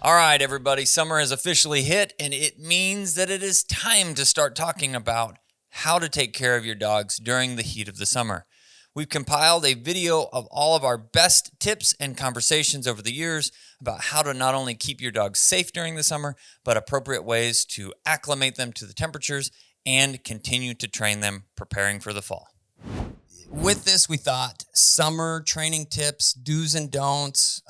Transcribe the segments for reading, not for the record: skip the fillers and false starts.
All right, everybody, summer has officially hit, and it means that it is time to start talking about how to take care of your dogs during the heat of the summer. We've compiled a video of all of our best tips and conversations over the years about how to not only keep your dogs safe during the summer, but appropriate ways to acclimate them to the temperatures and continue to train them preparing for the fall. With this, we thought summer training tips, do's and don'ts,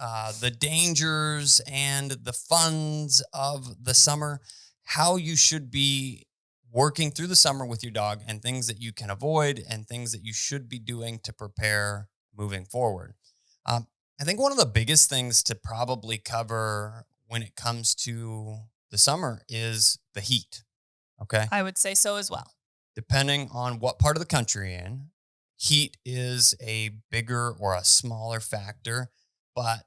the dangers and the funs of the summer, how you should be working through the summer with your dog, and things that you can avoid and things that you should be doing to prepare moving forward. I think one of the biggest things to probably cover when it comes to the summer is the heat. Okay. I would say so as well. Depending on what part of the country you're in, heat is a bigger or a smaller factor, but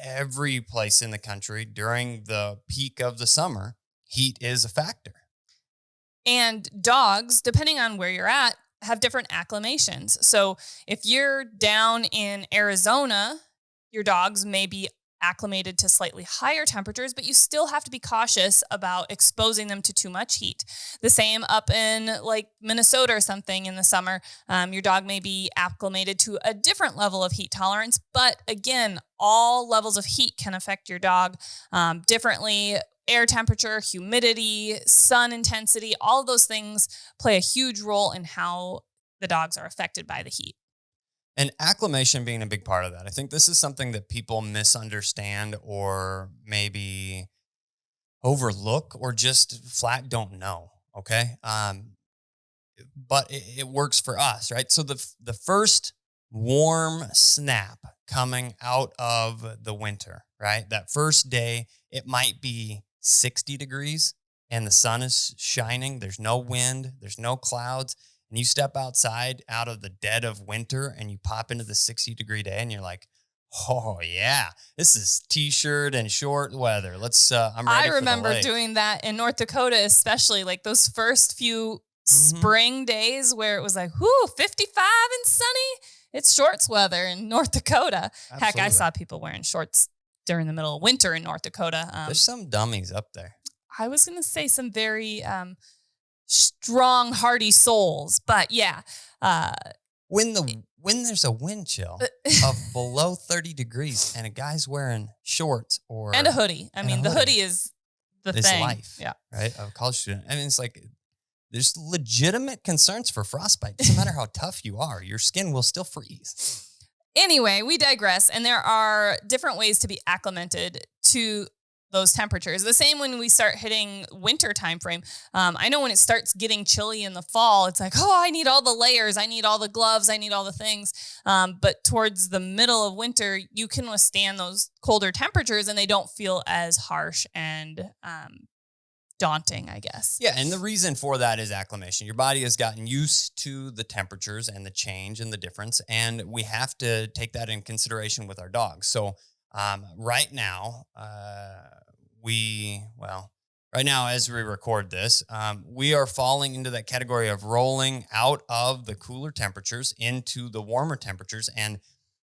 every place in the country during the peak of the summer, heat is a factor. And dogs, depending on where you're at, have different acclimations. So if you're down in Arizona, your dogs may be acclimated to slightly higher temperatures, but you still have to be cautious about exposing them to too much heat. The same up in like Minnesota or something in the summer. Your dog may be acclimated to a different level of heat tolerance, but again, all levels of heat can affect your dog differently. Air temperature, humidity, sun intensity, all of those things play a huge role in how the dogs are affected by the heat. And acclimation being a big part of that. I think this is something that people misunderstand or maybe overlook or just flat don't know. Okay. But it works for us, right? So the first warm snap coming out of the winter, right? That first day, it might be 60 degrees and the sun is shining. There's no wind. There's no clouds. And you step outside out of the dead of winter and you pop into the 60-degree day and you're like, oh yeah, this is t-shirt and short weather. I'm ready. I remember doing that in North Dakota, especially like those first few spring days where it was like, 55 and sunny. It's shorts weather in North Dakota. Absolutely. Heck, I saw people wearing shorts during the middle of winter in North Dakota. There's some dummies up there. I was going to say some very strong, hardy souls, but yeah. When there's a wind chill of below 30 degrees and a guy's wearing shorts and a hoodie. The hoodie is the thing. Life, yeah, right? Of a college student. I mean, it's like there's legitimate concerns for frostbite. Doesn't matter how tough you are, your skin will still freeze. Anyway, we digress, and there are different ways to be acclimated to those temperatures. The same when we start hitting winter time frame. I know when it starts getting chilly in the fall, it's like, I need all the layers. I need all the gloves. I need all the things. But towards the middle of winter, you can withstand those colder temperatures and they don't feel as harsh and daunting, I guess. Yeah, and the reason for that is acclimation. Your body has gotten used to the temperatures and the change and the difference, and we have to take that in consideration with our dogs. So right now, as we record this, we are falling into that category of rolling out of the cooler temperatures into the warmer temperatures. And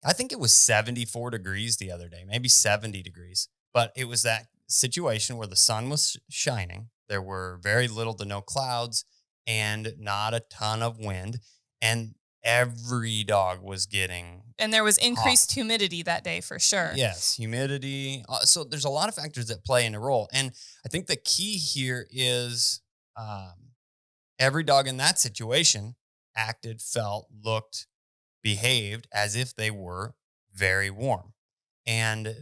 I think it was 74 degrees the other day, maybe 70 degrees. But it was that situation where the sun was shining. There were very little to no clouds and not a ton of wind. And every dog was getting and there was increased humidity that day for sure. Yes, humidity. So there's a lot of factors that play in a role. And I think the key here is every dog in that situation acted, felt, looked, behaved as if they were very warm. And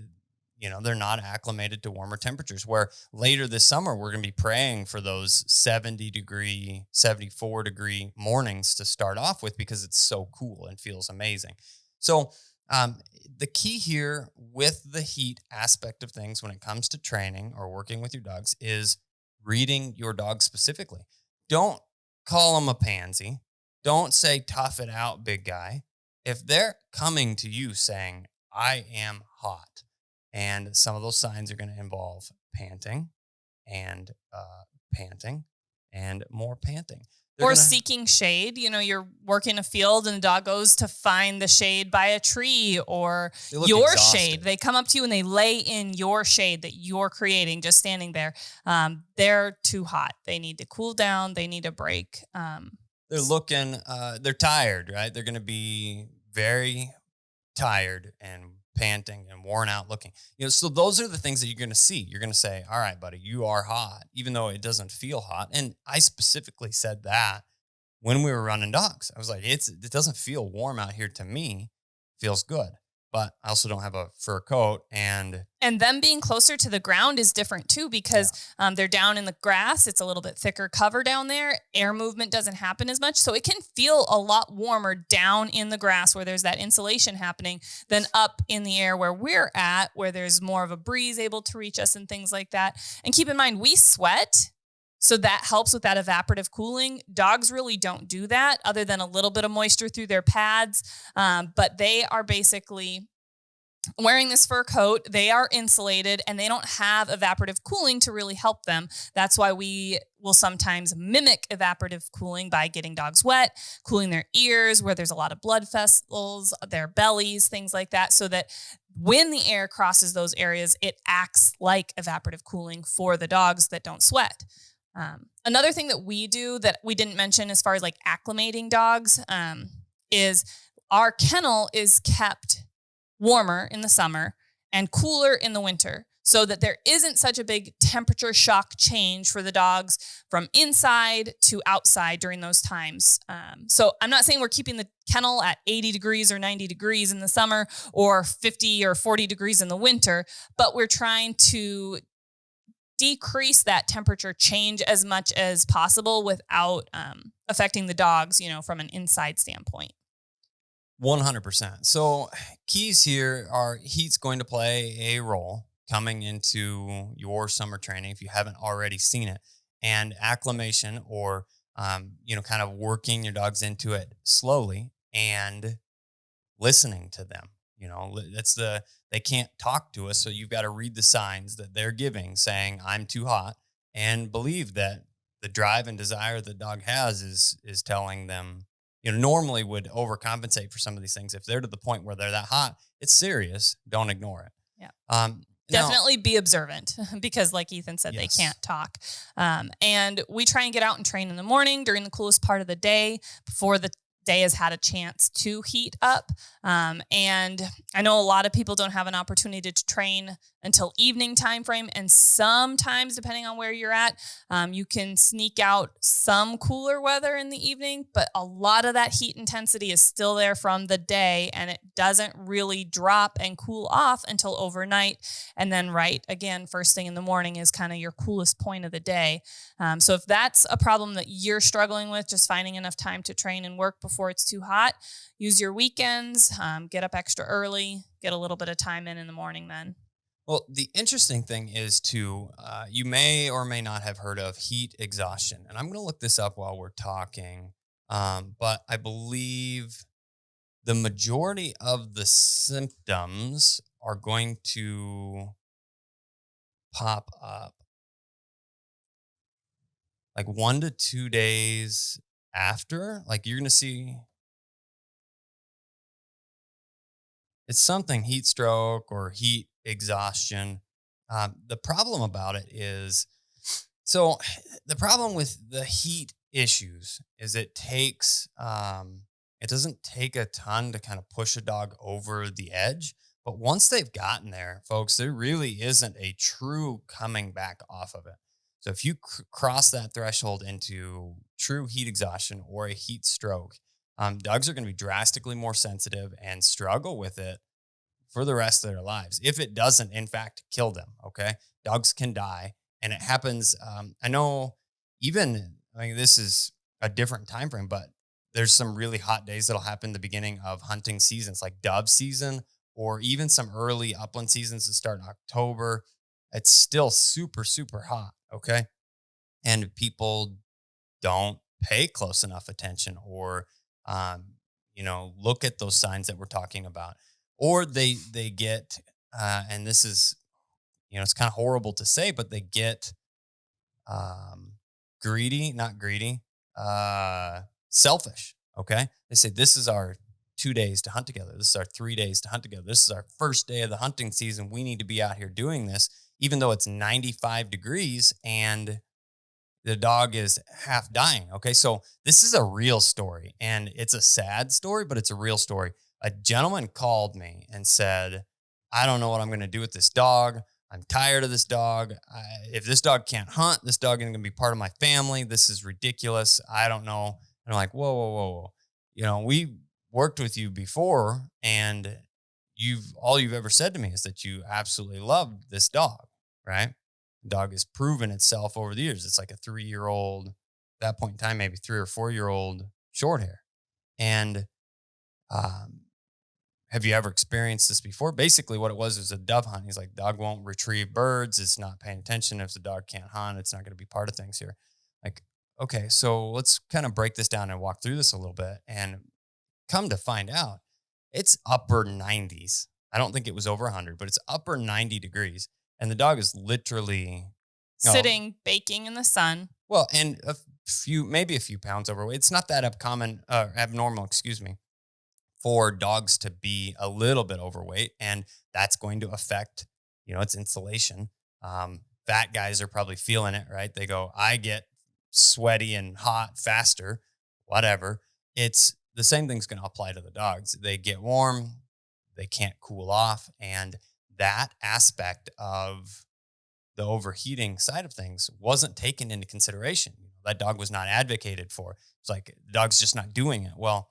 they're not acclimated to warmer temperatures, where later this summer, we're going to be praying for those 70-degree, 74-degree mornings to start off with because it's so cool and feels amazing. So the key here with the heat aspect of things when it comes to training or working with your dogs is reading your dog specifically. Don't call them a pansy. Don't say, tough it out, big guy. If they're coming to you saying, I am hot, and some of those signs are going to involve panting and more panting, Or seeking shade. You're working a field and the dog goes to find the shade by a tree or your exhausted. shade. They come up to you and they lay in your shade that you're creating, just standing there. They're too hot. They need to cool down. They need a break. They're tired, right? They're going to be very tired and panting and worn out looking. So those are the things that you're going to see. You're going to say, all right, buddy, you are hot, even though it doesn't feel hot. And I specifically said that when we were running dogs. I was like, it doesn't feel warm out here to me. It feels good. But I also don't have a fur coat. And them being closer to the ground is different too, because they're down in the grass. It's a little bit thicker cover down there. Air movement doesn't happen as much. So it can feel a lot warmer down in the grass where there's that insulation happening than up in the air where we're at, where there's more of a breeze able to reach us and things like that. And keep in mind, we sweat. So that helps with that evaporative cooling. Dogs really don't do that other than a little bit of moisture through their pads. But they are basically wearing this fur coat. They are insulated and they don't have evaporative cooling to really help them. That's why we will sometimes mimic evaporative cooling by getting dogs wet, cooling their ears where there's a lot of blood vessels, their bellies, things like that, so that when the air crosses those areas, it acts like evaporative cooling for the dogs that don't sweat. Another thing that we do that we didn't mention as far as like acclimating dogs is our kennel is kept warmer in the summer and cooler in the winter so that there isn't such a big temperature shock change for the dogs from inside to outside during those times. So I'm not saying we're keeping the kennel at 80 degrees or 90 degrees in the summer or 50 or 40 degrees in the winter, but we're trying to decrease that temperature change as much as possible without affecting the dogs, from an inside standpoint. 100%. So keys here are heat's going to play a role coming into your summer training if you haven't already seen it, and acclimation or, kind of working your dogs into it slowly and listening to them. They can't talk to us. So you've got to read the signs that they're giving saying, I'm too hot, and believe that the drive and desire the dog has is telling them, normally would overcompensate for some of these things. If they're to the point where they're that hot, it's serious. Don't ignore it. Yeah. Definitely be observant because like Ethan said, They can't talk. And we try and get out and train in the morning during the coolest part of the day before the day has had a chance to heat up. And I know a lot of people don't have an opportunity to train until evening time frame. And sometimes, depending on where you're at, you can sneak out some cooler weather in the evening, but a lot of that heat intensity is still there from the day and it doesn't really drop and cool off until overnight. And then again, first thing in the morning is kind of your coolest point of the day. So if that's a problem that you're struggling with, just finding enough time to train and work before it's too hot, use your weekends, get up extra early, get a little bit of time in the morning then. Well, the interesting thing is you may or may not have heard of heat exhaustion. And I'm going to look this up while we're talking. But I believe the majority of the symptoms are going to pop up like 1 to 2 days after. Like you're going to see it's something heat stroke or heat exhaustion. The problem about it is, so the problem with the heat issues is it doesn't take a ton to kind of push a dog over the edge. But once they've gotten there, folks, there really isn't a true coming back off of it. So if you cross that threshold into true heat exhaustion or a heat stroke, dogs are going to be drastically more sensitive and struggle with it for the rest of their lives. If it doesn't, in fact, kill them, okay? Dogs can die, and it happens. I know this is a different time frame, but there's some really hot days that'll happen the beginning of hunting seasons, like dove season, or even some early upland seasons that start in October. It's still super, super hot, okay? And people don't pay close enough attention or, look at those signs that we're talking about. Or they get, and this is, it's kind of horrible to say, but they get not greedy. selfish. Okay. They say, this is our 2 days to hunt together. This is our 3 days to hunt together. This is our first day of the hunting season. We need to be out here doing this, even though it's 95 degrees and the dog is half dying. Okay. So this is a real story, and it's a sad story, but it's a real story. A gentleman called me and said, I don't know what I'm going to do with this dog. I'm tired of this dog. If this dog can't hunt, this dog isn't going to be part of my family. This is ridiculous. I don't know. And I'm like, whoa, whoa, whoa, whoa. You know, we worked with you before, and all you've ever said to me is that you absolutely loved this dog, right? The dog has proven itself over the years. It's like a 3-year-old, at that point in time, maybe 3 or 4-year-old short hair. And have you ever experienced this before? Basically what it was a dove hunt. He's like, dog won't retrieve birds. It's not paying attention. If the dog can't hunt, it's not going to be part of things here. Like, okay, so let's kind of break this down and walk through this a little bit. And come to find out, it's upper 90s. I don't think it was over 100, but it's upper 90 degrees. And the dog is literally sitting, baking in the sun. Well, and maybe a few pounds overweight. It's not that abnormal, for dogs to be a little bit overweight, and that's going to affect, its insulation. Fat guys are probably feeling it, right? They go, I get sweaty and hot faster, whatever. It's the same thing's going to apply to the dogs. They get warm, they can't cool off, and that aspect of the overheating side of things wasn't taken into consideration. That dog was not advocated for. It's like the dog's just not doing it. Well,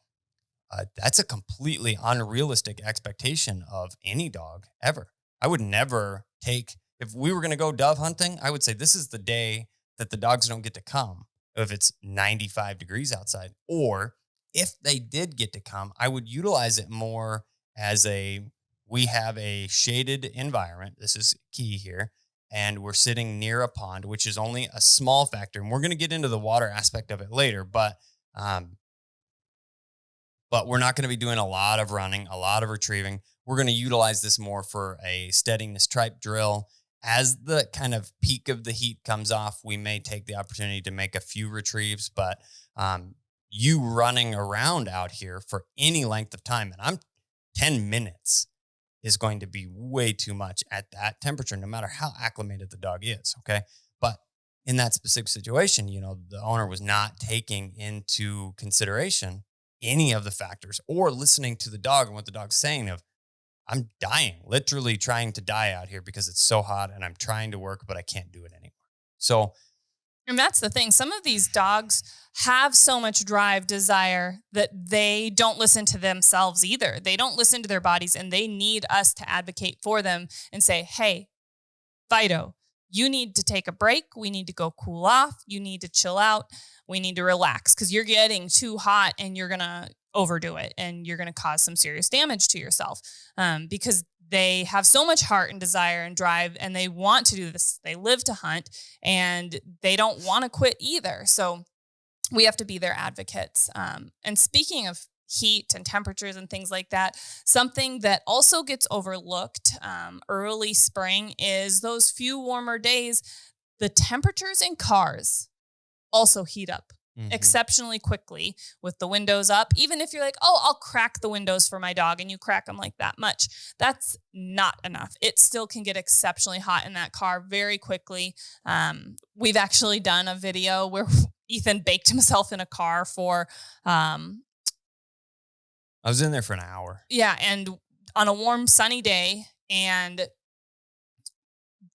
that's a completely unrealistic expectation of any dog ever. I would never if we were going to go dove hunting, I would say this is the day that the dogs don't get to come if it's 95 degrees outside. Or if they did get to come, I would utilize it more as we have a shaded environment. This is key here. And we're sitting near a pond, which is only a small factor. And we're going to get into the water aspect of it later, but we're not going to be doing a lot of running, a lot of retrieving. We're going to utilize this more for a steadiness type drill. As the kind of peak of the heat comes off, we may take the opportunity to make a few retrieves, but you running around out here for any length of time, and I'm 10 minutes is going to be way too much at that temperature, no matter how acclimated the dog is. Okay. But in that specific situation, the owner was not taking into consideration any of the factors or listening to the dog and what the dog's saying of, I'm dying, literally trying to die out here because it's so hot and I'm trying to work, but I can't do it anymore. So, and that's the thing. Some of these dogs have so much drive, desire that they don't listen to themselves either. They don't listen to their bodies, and they need us to advocate for them and say, hey, Fido, you need to take a break. We need to go cool off. You need to chill out. We need to relax because you're getting too hot and you're going to overdo it and you're going to cause some serious damage to yourself because they have so much heart and desire and drive, and they want to do this. They live to hunt, and they don't want to quit either. So we have to be their advocates. And speaking of heat and temperatures and things like that, something that also gets overlooked early spring is those few warmer days. The temperatures in cars also heat up exceptionally quickly with the windows up. Even if you're like, oh, I'll crack the windows for my dog, and you crack them like that much, that's not enough. It still can get exceptionally hot in that car very quickly. We've actually done a video where Ethan baked himself in a car for I was in there for an hour. Yeah, and on a warm, sunny day, and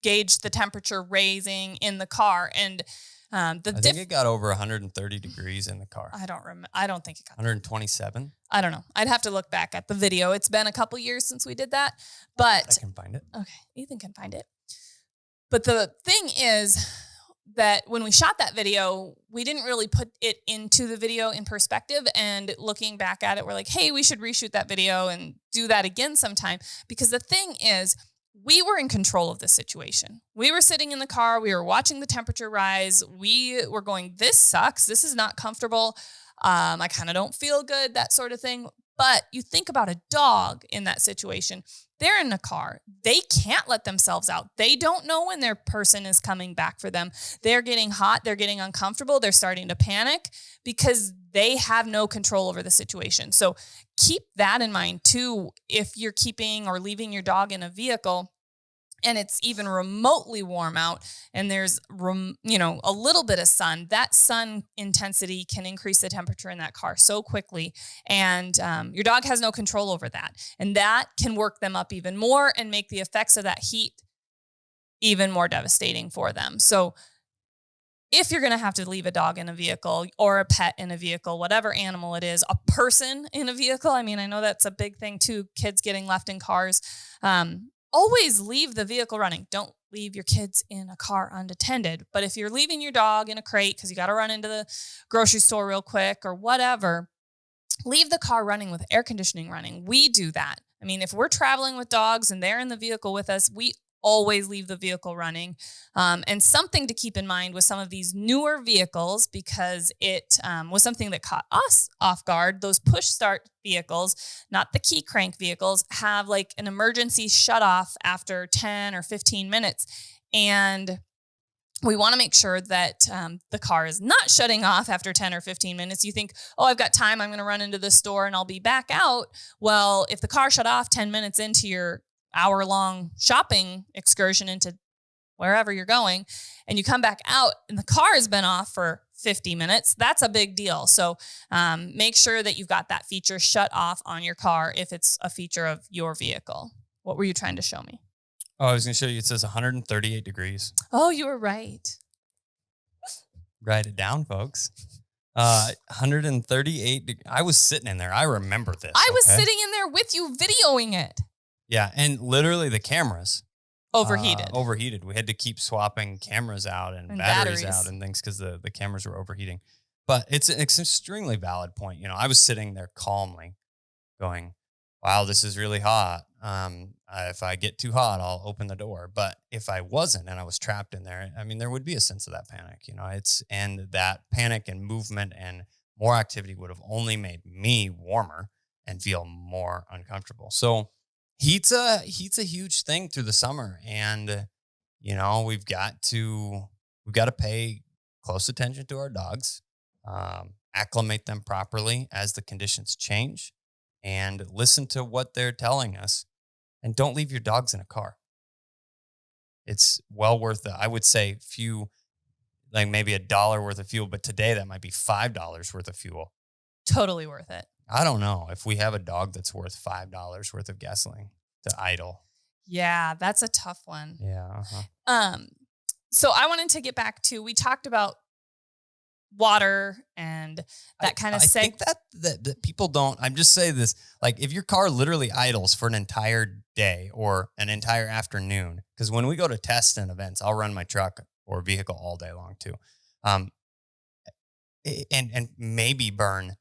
gauged the temperature raising in the car. And I think it got over 130 degrees in the car. I don't think it got 127. I don't know. I'd have to look back at the video. It's been a couple years since we did that, but I can find it. Okay, Ethan can find it. But the thing is that when we shot that video, we didn't really put it into the video in perspective. And looking back at it, we're like, hey, we should reshoot that video and do that again sometime. Because the thing is, we were in control of this situation. We were sitting in the car. We were watching the temperature rise. We were going, this sucks. This is not comfortable. I kind of don't feel good, that sort of thing. But you think about a dog in that situation. They're in a car. They can't let themselves out. They don't know when their person is coming back for them. They're getting hot. They're getting uncomfortable. They're starting to panic because they have no control over the situation. So keep that in mind too. If you're keeping or leaving your dog in a vehicle and it's even remotely warm out and there's, a little bit of sun, that sun intensity can increase the temperature in that car so quickly. And your dog has no control over that. And that can work them up even more and make the effects of that heat even more devastating for them. So if you're going to have to leave a dog in a vehicle or a pet in a vehicle, whatever animal it is, a person in a vehicle, I know that's a big thing too, kids getting left in cars. Always leave the vehicle running. Don't leave your kids in a car unattended. But if you're leaving your dog in a crate because you got to run into the grocery store real quick or whatever, leave the car running with air conditioning running. We do that. If we're traveling with dogs and they're in the vehicle with us, we always leave the vehicle running. And something to keep in mind with some of these newer vehicles, because it was something that caught us off guard. Those push start vehicles, not the key crank vehicles, have like an emergency shut off after 10 or 15 minutes. And we want to make sure that the car is not shutting off after 10 or 15 minutes. You think, oh, I've got time. I'm going to run into the store and I'll be back out. Well, if the car shut off 10 minutes into your hour-long shopping excursion into wherever you're going, and you come back out and the car has been off for 50 minutes, that's a big deal. So make sure that you've got that feature shut off on your car if it's a feature of your vehicle. What were you trying to show me? Oh, I was going to show you, it says 138 degrees. Oh, you were right. Write it down, folks. 138. I was sitting in there. I remember this. I was sitting in there with you videoing it. Yeah, and literally the cameras overheated. We had to keep swapping cameras out and batteries out and things because the cameras were overheating. But it's an extremely valid point. I was sitting there calmly going, wow, this is really hot. If I get too hot, I'll open the door. But if I wasn't and I was trapped in there, there would be a sense of that panic. And that panic and movement and more activity would have only made me warmer and feel more uncomfortable. So heat's a huge thing through the summer, and we've got to pay close attention to our dogs, acclimate them properly as the conditions change, and listen to what they're telling us. And don't leave your dogs in a car. It's well worth it. I would say maybe $1 worth of fuel, but today that might be $5 worth of fuel. Totally worth it. I don't know if we have a dog that's worth $5 worth of gasoline to idle. Yeah, that's a tough one. Yeah. So I wanted to get back to, we talked about water and that kind of I think that people don't, I'm just saying this, like if your car literally idles for an entire day or an entire afternoon, because when we go to tests and events, I'll run my truck or vehicle all day long too. And maybe burn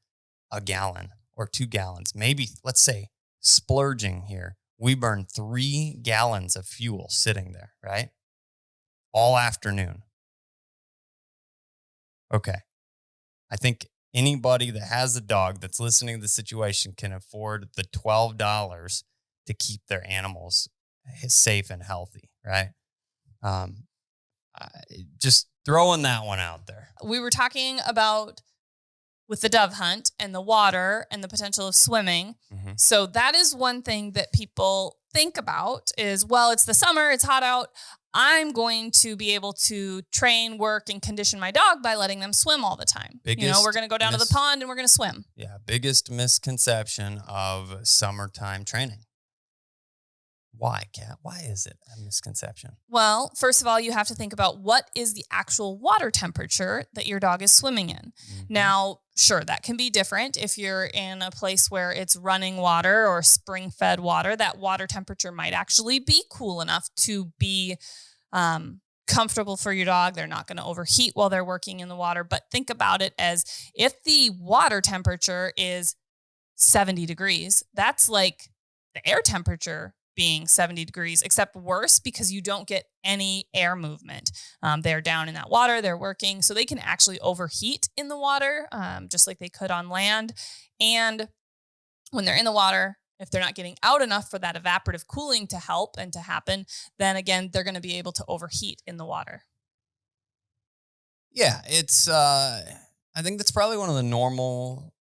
a gallon or 2 gallons, maybe let's say splurging here. We burn 3 gallons of fuel sitting there, right? All afternoon. Okay. I think anybody that has a dog that's listening to the situation can afford the $12 to keep their animals safe and healthy, right? Just throwing that one out there. We were talking about with the dove hunt and the water and the potential of swimming. Mm-hmm. So that is one thing that people think about is, well, it's the summer, it's hot out. I'm going to be able to train, work, and condition my dog by letting them swim all the time. We're going to go down to the pond and we're going to swim. Yeah, biggest misconception of summertime training. Why, Kat? Why is it a misconception? Well, first of all, you have to think about what is the actual water temperature that your dog is swimming in. Mm-hmm. Now, sure, that can be different. If you're in a place where it's running water or spring-fed water, that water temperature might actually be cool enough to be comfortable for your dog. They're not going to overheat while they're working in the water. But think about it as if the water temperature is 70 degrees, that's like the air temperature being 70 degrees, except worse because you don't get any air movement. They're down in that water, they're working, so they can actually overheat in the water, just like they could on land. And when they're in the water, if they're not getting out enough for that evaporative cooling to help and to happen, then again, they're going to be able to overheat in the water. Yeah, it's I think that's probably one of the normal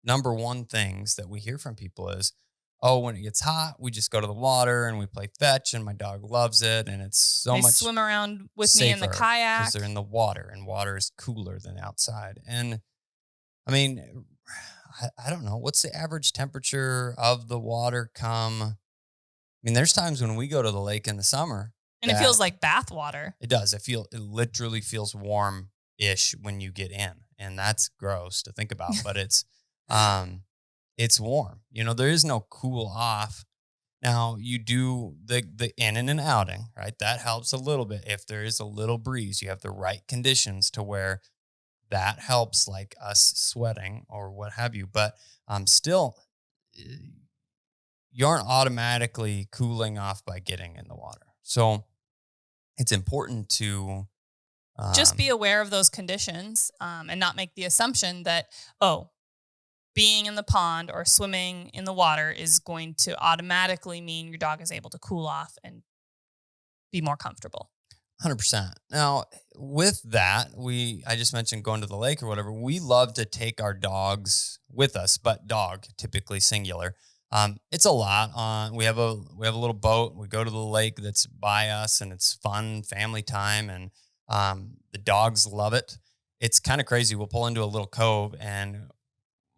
number one things that we hear from people is, oh, when it gets hot, we just go to the water and we play fetch and my dog loves it and it's so They much swim around with me in the kayak because they're in the water and water is cooler than outside. And I mean, I don't know, what's the average temperature of the water come? I mean, there's times when we go to the lake in the summer and it feels like bath water. it does. It literally feels warm-ish when you get in, and that's gross to think about. But it's warm. You know, there is no cool off. Now you do the in and an outing, right? That helps a little bit. If there is a little breeze, you have the right conditions to where that helps, like us sweating or what have you. But still, you aren't automatically cooling off by getting in the water. So it's important to just be aware of those conditions and not make the assumption that, oh, being in the pond or swimming in the water is going to automatically mean your dog is able to cool off and be more comfortable. 100%. Now, with that, I just mentioned going to the lake or whatever. We love to take our dogs with us, but dog, typically singular. It's a lot. We have a little boat. We go to the lake that's by us, and it's fun family time, and the dogs love it. It's kind of crazy. We'll pull into a little cove and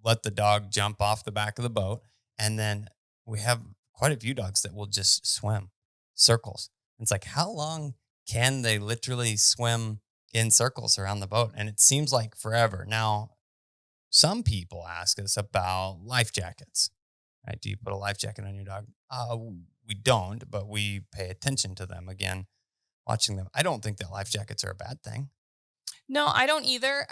let the dog jump off the back of the boat, and then we have quite a few dogs that will just swim circles. It's like, how long can they literally swim in circles around the boat? And it seems like forever. Now, some people ask us about life jackets. Right? Do you put a life jacket on your dog? We don't, but we pay attention to them. Again, watching them. I don't think that life jackets are a bad thing. No, I don't either.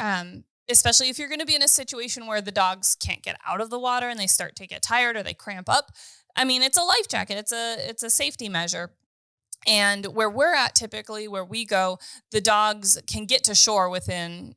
Especially if you're going to be in a situation where the dogs can't get out of the water and they start to get tired or they cramp up. I mean, it's a life jacket. It's a safety measure. And where we're at, typically where we go, the dogs can get to shore within,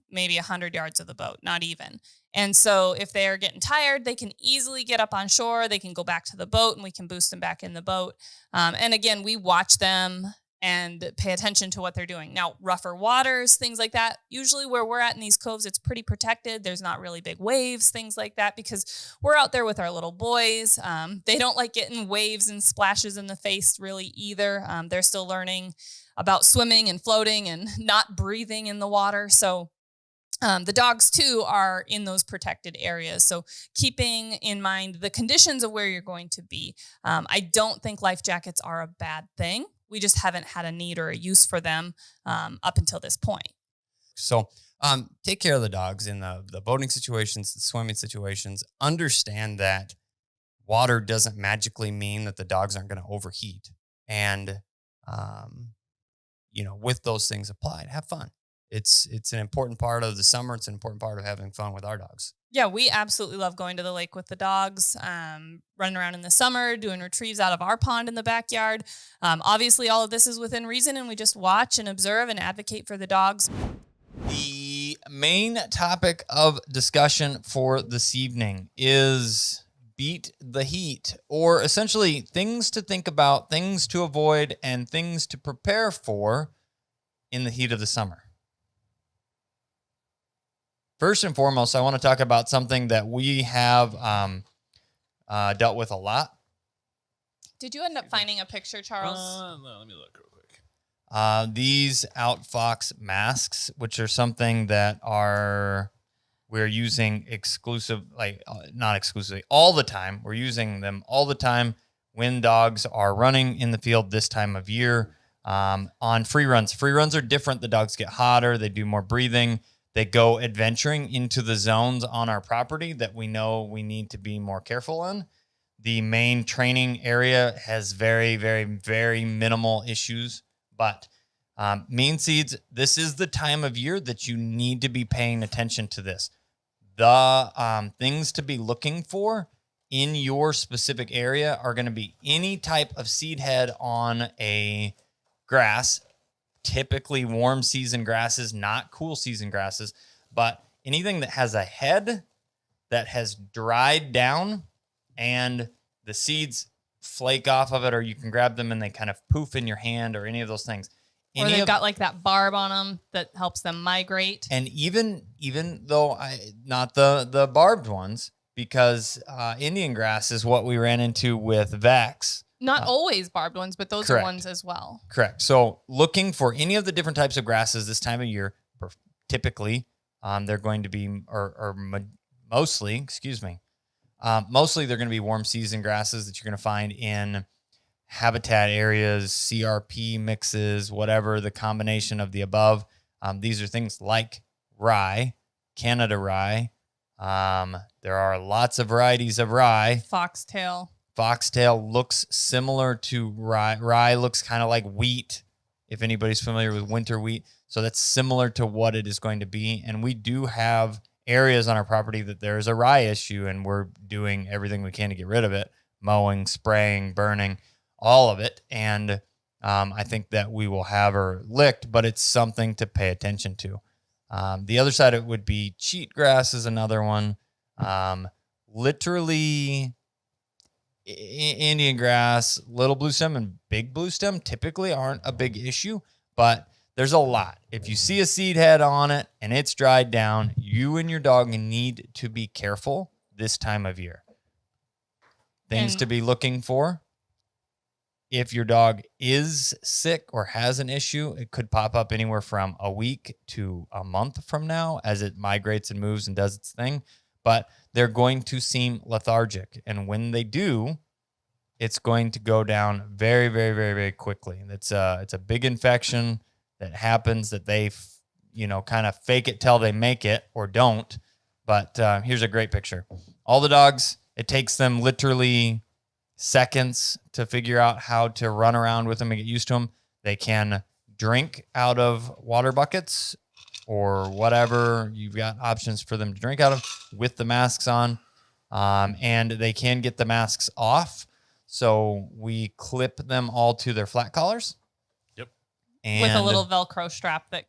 maybe 100 yards of the boat, not even. And so if they are getting tired, they can easily get up on shore. They can go back to the boat and we can boost them back in the boat. And again, we watch them and pay attention to what they're doing. Now, rougher waters, things like that. Usually where we're at in these coves, it's pretty protected. There's not really big waves, things like that, because we're out there with our little boys. They don't like getting waves and splashes in the face really either. They're still learning about swimming and floating and not breathing in the water. So the dogs, too, are in those protected areas. So keeping in mind the conditions of where you're going to be. I don't think life jackets are a bad thing. We just haven't had a need or a use for them up until this point. So take care of the dogs in the boating situations, the swimming situations. Understand that water doesn't magically mean that the dogs aren't going to overheat. And, with those things applied, have fun. It's an important part of the summer. It's an important part of having fun with our dogs. Yeah, we absolutely love going to the lake with the dogs, running around in the summer, doing retrieves out of our pond in the backyard. Obviously, all of this is within reason, and we just watch and observe and advocate for the dogs. The main topic of discussion for this evening is beat the heat, or essentially things to think about, things to avoid, and things to prepare for in the heat of the summer. First and foremost, I want to talk about something that we have dealt with a lot. Did you end up finding a picture, Charles? No, let me look real quick. These Outfox masks, which are something that we're using not exclusively, all the time. We're using them all the time when dogs are running in the field this time of year on free runs. Free runs are different. The dogs get hotter. They do more breathing. They go adventuring into the zones on our property that we know we need to be more careful in. The main training area has very, very, very minimal issues. But mean seeds, this is the time of year that you need to be paying attention to this. The things to be looking for in your specific area are going to be any type of seed head on a grass, typically warm season grasses, not cool season grasses, but anything that has a head that has dried down and the seeds flake off of it, or you can grab them and they kind of poof in your hand, or any of those things. Or they've got like that barb on them that helps them migrate. And even though not the barbed ones, because Indian grass is what we ran into with Vex. Not always barbed ones, but those correct. are ones as well. Correct. So looking for any of the different types of grasses this time of year, typically they're going to be, mostly they're going to be warm season grasses that you're going to find in habitat areas, CRP mixes, whatever the combination of the above. These are things like rye, Canada rye. There are lots of varieties of rye. Foxtail. Foxtail looks similar to rye. Rye looks kind of like wheat, if anybody's familiar with winter wheat. So that's similar to what it is going to be. And we do have areas on our property that there's a rye issue, and we're doing everything we can to get rid of it. Mowing, spraying, burning, all of it. And I think that we will have her licked, but it's something to pay attention to. The other side of it would be cheatgrass is another one. Literally Indian grass, little blue stem and big blue stem typically aren't a big issue, but there's a lot. If you see a seed head on it and it's dried down, you and your dog need to be careful this time of year. Things to be looking for. If your dog is sick or has an issue, it could pop up anywhere from a week to a month from now as it migrates and moves and does its thing. But they're going to seem lethargic. And when they do, it's going to go down very, very, very, very quickly. It's a big infection that happens that they, kind of fake it till they make it or don't. But here's a great picture. All the dogs, it takes them literally seconds to figure out how to run around with them and get used to them. They can drink out of water buckets or whatever. You've got options for them to drink out of with the masks on. And they can get the masks off. So we clip them all to their flat collars. Yep. And with a little Velcro strap that...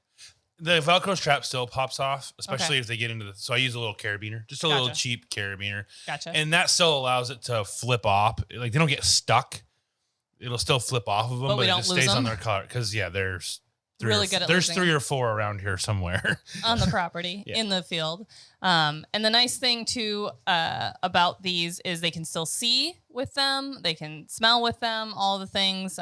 The Velcro strap still pops off, especially if they get into so I use a little carabiner, just a little cheap carabiner. Gotcha. And that still allows it to flip off. Like, they don't get stuck. It'll still flip off of them, but it just stays on their collar. Because, there's there's 3 or 4 around here somewhere. On the property, in the field. And the nice thing, too, about these is they can still see with them. They can smell with them, all the things.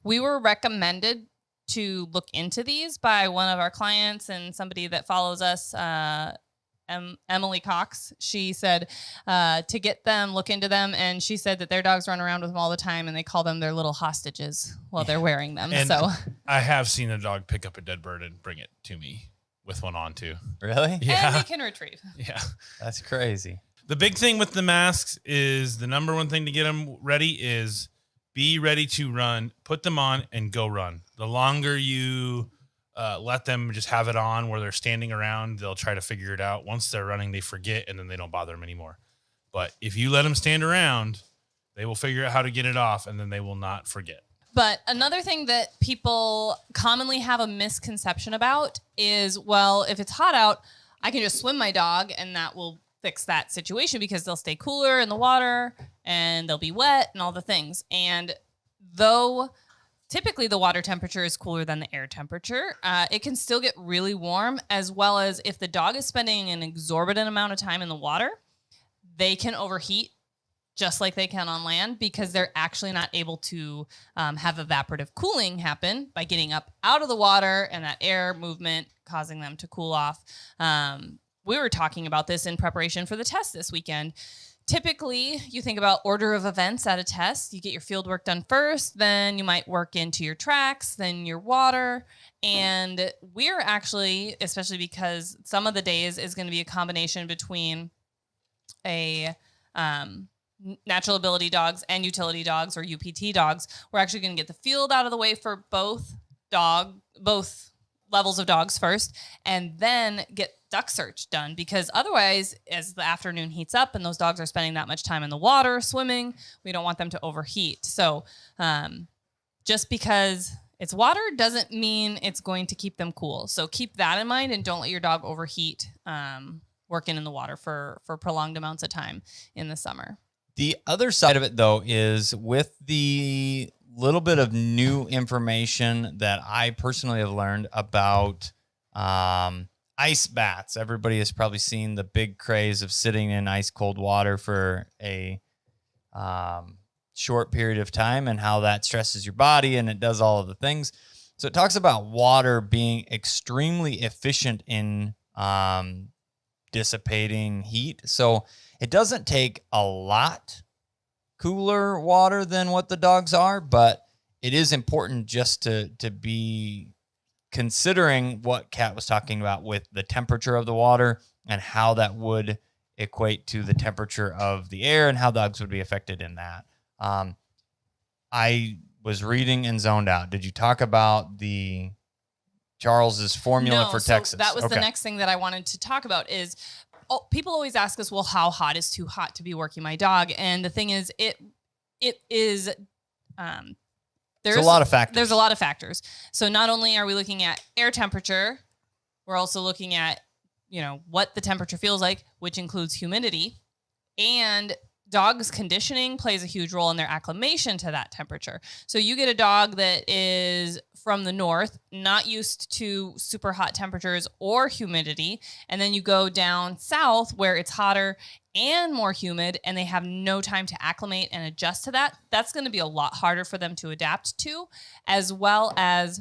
We were recommended to look into these by one of our clients and somebody that follows us, Emily Cox. She said to get them, look into them, and she said that their dogs run around with them all the time, and they call them their little hostages while they're wearing them. And so I have seen a dog pick up a dead bird and bring it to me with one on too. Really? Yeah. And they can retrieve. Yeah. That's crazy. The big thing with the masks is the number one thing to get them ready is be ready to run, put them on, and go run. The longer you let them just have it on where they're standing around, they'll try to figure it out. Once they're running, they forget, and then they don't bother them anymore. But if you let them stand around, they will figure out how to get it off, and then they will not forget. But another thing that people commonly have a misconception about is, well, if it's hot out, I can just swim my dog, and that will fix that situation because they'll stay cooler in the water and they'll be wet and all the things. And though typically the water temperature is cooler than the air temperature, it can still get really warm, as well as if the dog is spending an exorbitant amount of time in the water, they can overheat just like they can on land because they're actually not able to have evaporative cooling happen by getting up out of the water and that air movement causing them to cool off. We were talking about this in preparation for the test this weekend. Typically, you think about order of events at a test. You get your field work done first, then you might work into your tracks, then your water. And we're actually, especially because some of the days is going to be a combination between a natural ability dogs and utility dogs or UPT dogs. We're actually going to get the field out of the way for both levels of dogs first, and then get duck search done, because otherwise, as the afternoon heats up and those dogs are spending that much time in the water swimming, we don't want them to overheat. So just because it's water doesn't mean it's going to keep them cool. So keep that in mind and don't let your dog overheat working in the water for prolonged amounts of time in the summer. The other side of it, though, is with the little bit of new information that I personally have learned about ice baths. Everybody has probably seen the big craze of sitting in ice cold water for a short period of time and how that stresses your body and it does all of the things. So it talks about water being extremely efficient in dissipating heat. So it doesn't take a lot cooler water than what the dogs are, but it is important just to be considering what Kat was talking about with the temperature of the water and how that would equate to the temperature of the air and how dogs would be affected in that. I was reading and zoned out. Did you talk about the Charles's formula for Texas? That was the next thing that I wanted to talk about is people always ask us, well, how hot is too hot to be working my dog? And the thing is, it is, there's a lot of factors. There's a lot of factors. So not only are we looking at air temperature, we're also looking at, what the temperature feels like, which includes humidity, and dogs' conditioning plays a huge role in their acclimation to that temperature. So you get a dog that is from the north, not used to super hot temperatures or humidity, and then you go down south where it's hotter and more humid, and they have no time to acclimate and adjust to that. That's going to be a lot harder for them to adapt to, as well as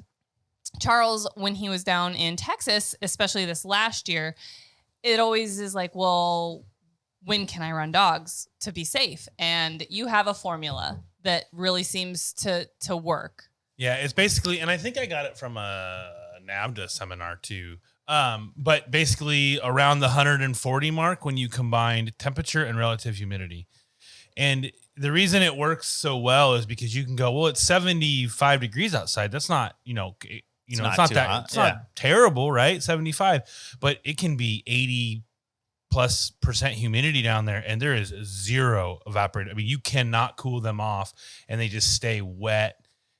Charles, when he was down in Texas, especially this last year, it always is like, well, when can I run dogs to be safe? And you have a formula that really seems to work. Yeah, it's basically, and I think I got it from a NAVDA seminar too. But basically around the 140 mark when you combined temperature and relative humidity. And the reason it works so well is because you can go, well, it's 75 degrees outside. That's not, it's not that hot. It's not terrible, right? 75, but it can be 80+% humidity down there, and there is zero evaporated. I mean, you cannot cool them off, and they just stay wet,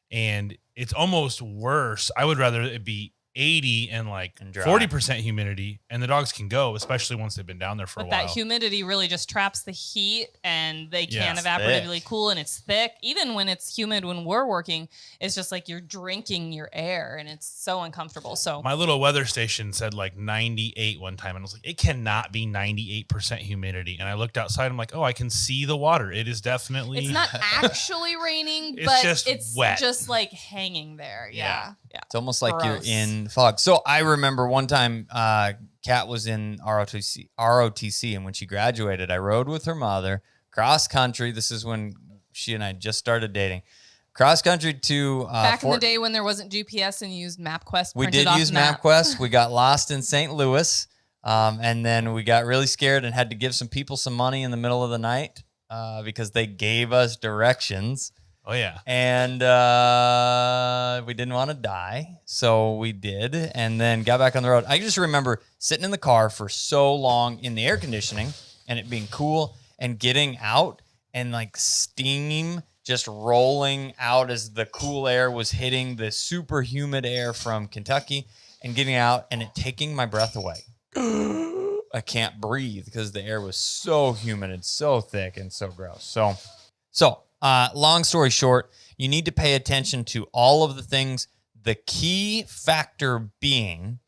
and it's almost worse. I would rather it be 80 and 40% humidity, and the dogs can go, especially once they've been down there for a while. But that humidity really just traps the heat, and they can't evaporatively cool, and it's thick. Even when it's humid when we're working, it's just like you're drinking your air, and it's so uncomfortable. So my little weather station said 98 one time, and I was like, it cannot be 98% humidity. And I looked outside, I'm like, oh, I can see the water. It is definitely... It's not actually raining, it's but just it's wet. just hanging there. Yeah. It's almost like you're in fog. So I remember one time Kat was in ROTC, and when she graduated, I rode with her mother cross country. This is when she and I just started dating. Cross country to back in the day when there wasn't GPS and you used MapQuest. We did use MapQuest. We got lost in St. Louis, and then we got really scared and had to give some people some money in the middle of the night because they gave us directions. Oh, yeah. And we didn't want to die, so we did, and then got back on the road. I just remember sitting in the car for so long in the air conditioning and it being cool and getting out and steam just rolling out as the cool air was hitting the super humid air from Kentucky and getting out and it taking my breath away. I can't breathe because the air was so humid and so thick and so gross. So long story short, you need to pay attention to all of the things. The key factor being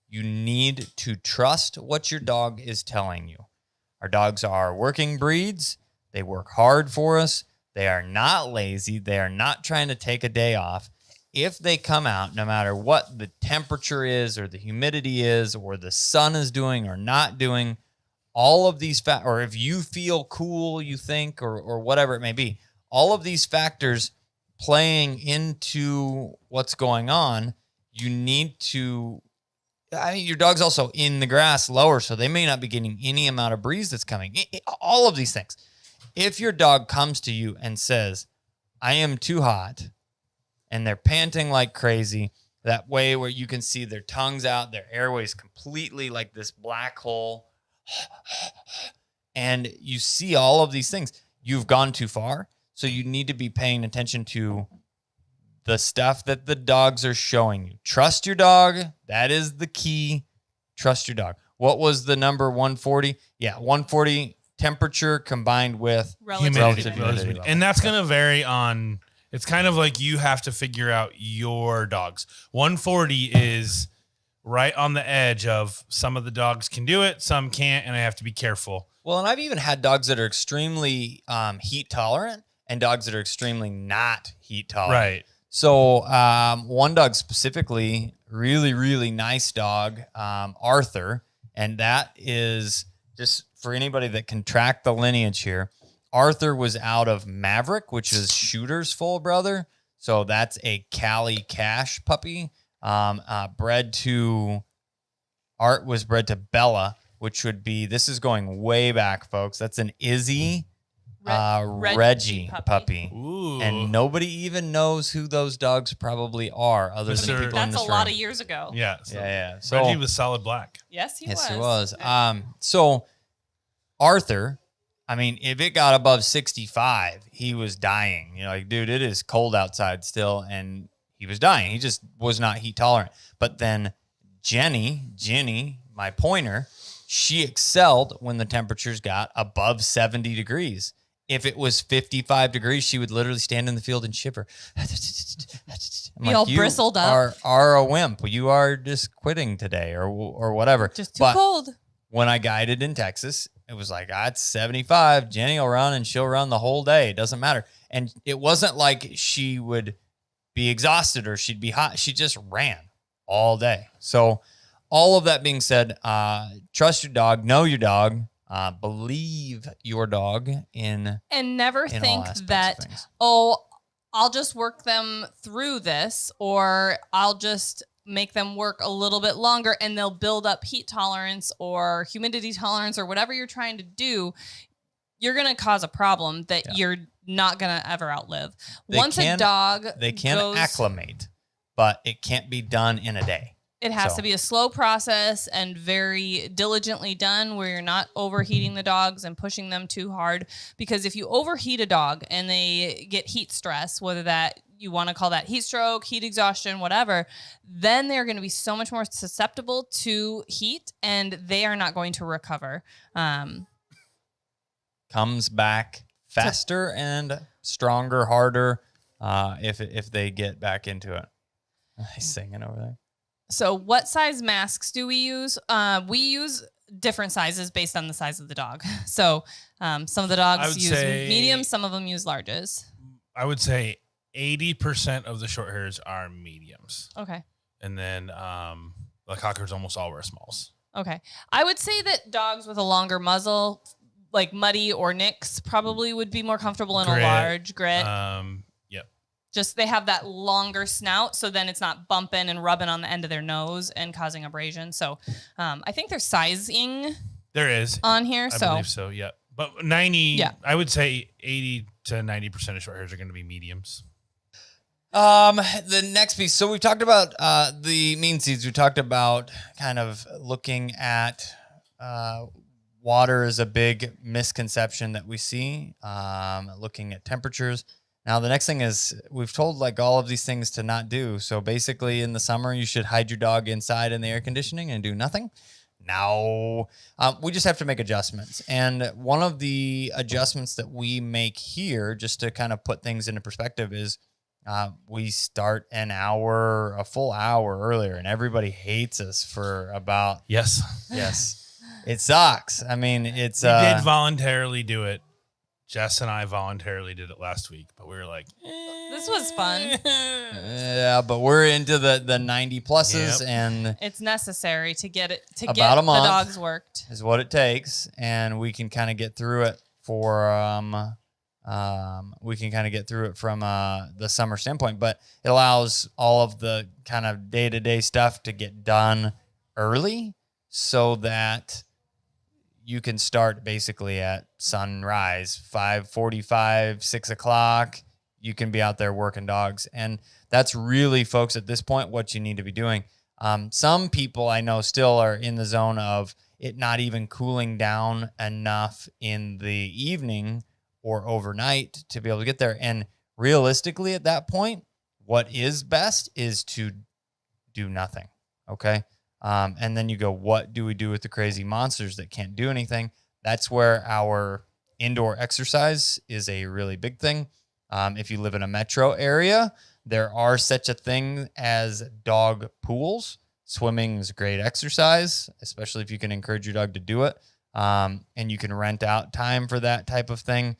you need to trust what your dog is telling you. Our dogs are working breeds. They work hard for us. They are not lazy. They are not trying to take a day off. If they come out, no matter what the temperature is or the humidity is or the sun is doing or not doing, all of these or if you feel cool, you think, or whatever it may be, all of these factors playing into what's going on, you need to, your dog's also in the grass lower, so they may not be getting any amount of breeze that's coming. All of these things. If your dog comes to you and says, I am too hot, and they're panting like crazy, that way where you can see their tongues out, their airways completely like this black hole, and you see all of these things, you've gone too far. So you need to be paying attention to the stuff that the dogs are showing you. Trust your dog. That is the key. Trust your dog. What was the number? 140? Yeah, 140 temperature combined with Relative humidity level. And that's going to vary on, it's kind of like you have to figure out your dogs. 140 is right on the edge of some of the dogs can do it, some can't, and I have to be careful. Well, and I've even had dogs that are extremely heat tolerant and dogs that are extremely not heat tolerant. Right. So one dog specifically, really, really nice dog, Arthur, and that is just for anybody that can track the lineage here. Arthur was out of Maverick, which is Shooter's full brother. So that's a Cali Cash puppy. Bred to Art was bred to Bella, which would be, this is going way back, folks. That's an Izzy Reggie puppy. Ooh. And nobody even knows who those dogs probably are other than Mr. people in That's this a lot room. of years ago. Yeah. Yeah. So Reggie So, was solid black. Yes, he yes, was. he was. So Arthur, I mean, if it got above 65, he was dying. You know, like, dude, it is cold outside still, and he was dying. He just was not heat tolerant. But then Jenny, my pointer, she excelled when the temperatures got above 70 degrees. If it was 55 degrees, she would literally stand in the field and shiver. I'm Be all bristled up. Are a wimp. You are just quitting today or whatever. Just too But cold. when I guided in Texas, it was like, it's 75. Jenny will run and she'll run the whole day. It doesn't matter. And it wasn't like she would be exhausted or she'd be hot. She just ran all day. So all of that being said, trust your dog, know your dog, believe your dog in And never all think aspects of that, things. oh, I'll just work them through this, or I'll just make them work a little bit longer and they'll build up heat tolerance or humidity tolerance or whatever you're trying to do. You're going to cause a problem that you're not going to ever outlive. Once a dog They can goes, acclimate, but it can't be done in a day. it has So. to be a slow process and very diligently done where you're not overheating the dogs and pushing them too hard. Because if you overheat a dog and they get heat stress, whether that you want to call that heat stroke, heat exhaustion, whatever, then they're going to be so much more susceptible to heat and they are not going to recover. Comes back faster and stronger, harder if they get back into it. He's singing over there. So what size masks do we use? We use different sizes based on the size of the dog. So some of the dogs use mediums, some of them use larges. I would say 80% of the short hairs are mediums. Okay. And then the cockers almost all wear smalls. Okay. I would say that dogs with a longer muzzle, like Muddy or Nix, probably would be more comfortable in a large grit. Yep. Just they have that longer snout, so then it's not bumping and rubbing on the end of their nose and causing abrasion. So I think there's sizing There is. on here. I So believe so, yeah. But 90, Yeah. I would say 80 to 90% of short hairs are going to be mediums. The next piece. So we've talked about the mean seeds. We talked about kind of looking at water is a big misconception that we see. Looking at temperatures. Now the next thing is we've told like all of these things to not do. So basically in the summer you should hide your dog inside in the air conditioning and do nothing. No, we just have to make adjustments. And one of the adjustments that we make here, just to kind of put things into perspective, is we start a full hour earlier, and everybody hates us for about, Yes. yes, it sucks. I mean, it's, We did voluntarily do it. Jess and I voluntarily did it last week, but we were like, this was fun. yeah, but we're into the 90 pluses, and It's necessary to get it About get a month. the dogs worked. is what it takes, and we can kind of get through it from the summer standpoint, but it allows all of the kind of day-to-day stuff to get done early so that you can start basically at sunrise, 5:45, 6 o'clock. You can be out there working dogs. And that's really, folks, at this point, what you need to be doing. Some people I know still are in the zone of it not even cooling down enough in the evening or overnight to be able to get there. And realistically, at that point, what is best is to do nothing. Okay. And then you go, what do we do with the crazy monsters that can't do anything? That's where our indoor exercise is a really big thing. If you live in a metro area, there are such a thing as dog pools. Swimming is a great exercise, especially if you can encourage your dog to do it. And you can rent out time for that type of thing.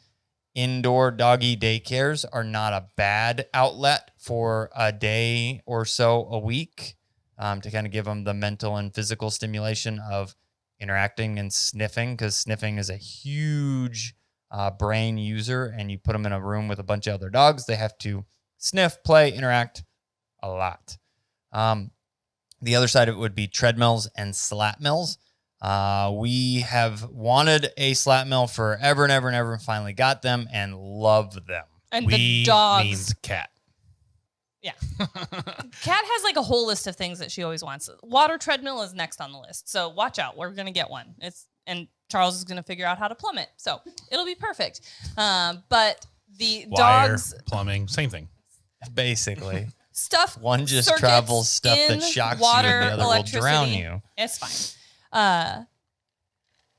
Indoor doggy daycares are not a bad outlet for a day or so a week, to kind of give them the mental and physical stimulation of interacting and sniffing, because sniffing is a huge brain user, and you put them in a room with a bunch of other dogs, they have to sniff, play, interact a lot. The other side of it would be treadmills and slat mills. We have wanted a slat mill forever and ever and ever, and finally got them and love them. And We the dogs. means cat. Yeah. Kat has like a whole list of things that she always wants. Water treadmill is next on the list. So watch out. We're going to get one. And Charles is going to figure out how to plumb it. So it'll be perfect. But the Wire, dogs plumbing, same thing. Basically. stuff. One just circuits travels stuff that in shocks water, you, and the other will drown electricity. you. It's fine.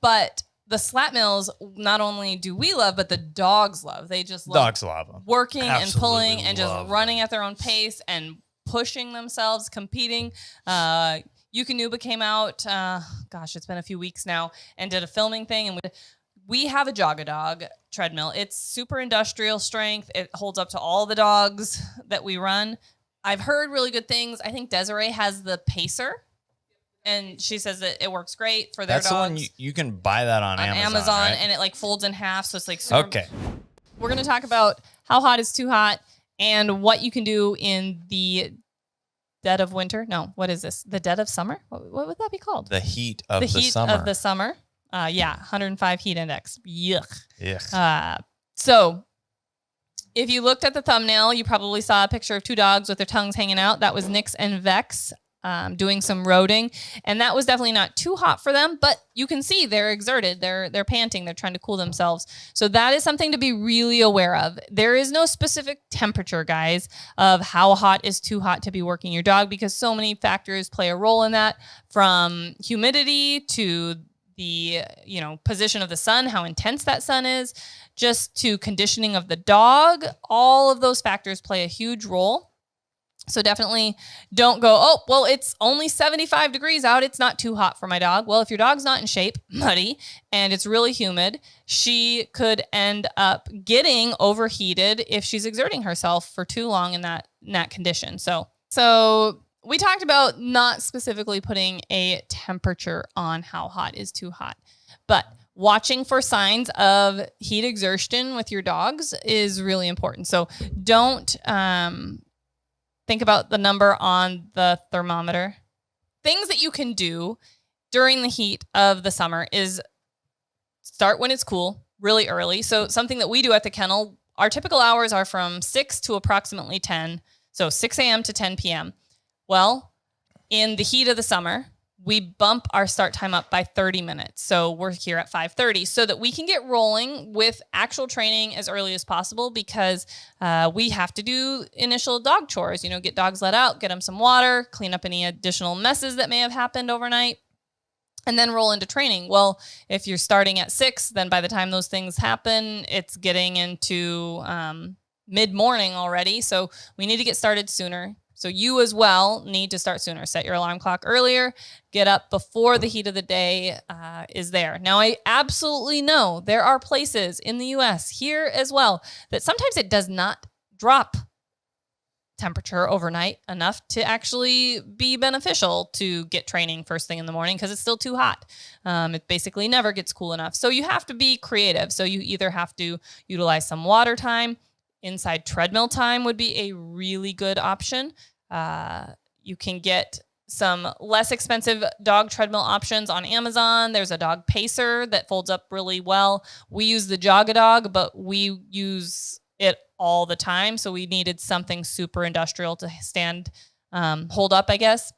But the slat mills, not only do we love, but the dogs love. They just love Dogs love them. working and Absolutely pulling and just love running them. at their own pace and pushing themselves, competing. Yukonuba came out, it's been a few weeks now, and did a filming thing. And we have a Jog-A-Dog treadmill. It's super industrial strength. It holds up to all the dogs that we run. I've heard really good things. I think Desiree has the Pacer, and she says that it works great for their That's dogs. the one you can buy that on Amazon, right? And it like folds in half, so it's like super. Okay. We're going to talk about how hot is too hot and what you can do in the dead of winter. No, what is this? The dead of summer? What would that be called? The heat of the heat summer. of the summer. 105 heat index. Yuck. Yeah. So if you looked at the thumbnail, you probably saw a picture of two dogs with their tongues hanging out. That was Nix and Vex doing some roading. And that was definitely not too hot for them, but you can see they're exerted. They're panting. They're trying to cool themselves. So that is something to be really aware of. There is no specific temperature, guys, of how hot is too hot to be working your dog, because so many factors play a role in that, from humidity to the position of the sun, how intense that sun is, just to conditioning of the dog. All of those factors play a huge role. So definitely don't go, oh, well, it's only 75 degrees out. It's not too hot for my dog. Well, if your dog's not in shape, muddy, and it's really humid, she could end up getting overheated if she's exerting herself for too long in that condition. So we talked about not specifically putting a temperature on how hot is too hot, but watching for signs of heat exertion with your dogs is really important. So don't think about the number on the thermometer. Things that you can do during the heat of the summer is start when it's cool, really early. So something that we do at the kennel, our typical hours are from 6 to approximately 10. So 6 a.m. to 10 p.m. Well, in the heat of the summer, we bump our start time up by 30 minutes. So we're here at 5:30 so that we can get rolling with actual training as early as possible, because we have to do initial dog chores, get dogs let out, get them some water, clean up any additional messes that may have happened overnight, and then roll into training. Well, if you're starting at 6, then by the time those things happen, it's getting into mid-morning already. So we need to get started sooner. So you as well need to start sooner. Set your alarm clock earlier. Get up before the heat of the day is there. Now, I absolutely know there are places in the U.S., here as well, that sometimes it does not drop temperature overnight enough to actually be beneficial to get training first thing in the morning, because it's still too hot. It basically never gets cool enough. So you have to be creative. So you either have to utilize some water time. Inside treadmill time would be a really good option. You can get some less expensive dog treadmill options on Amazon. There's a dog pacer that folds up really well. We use the Jog-A-Dog, but we use it all the time. So we needed something super industrial to hold up, I guess.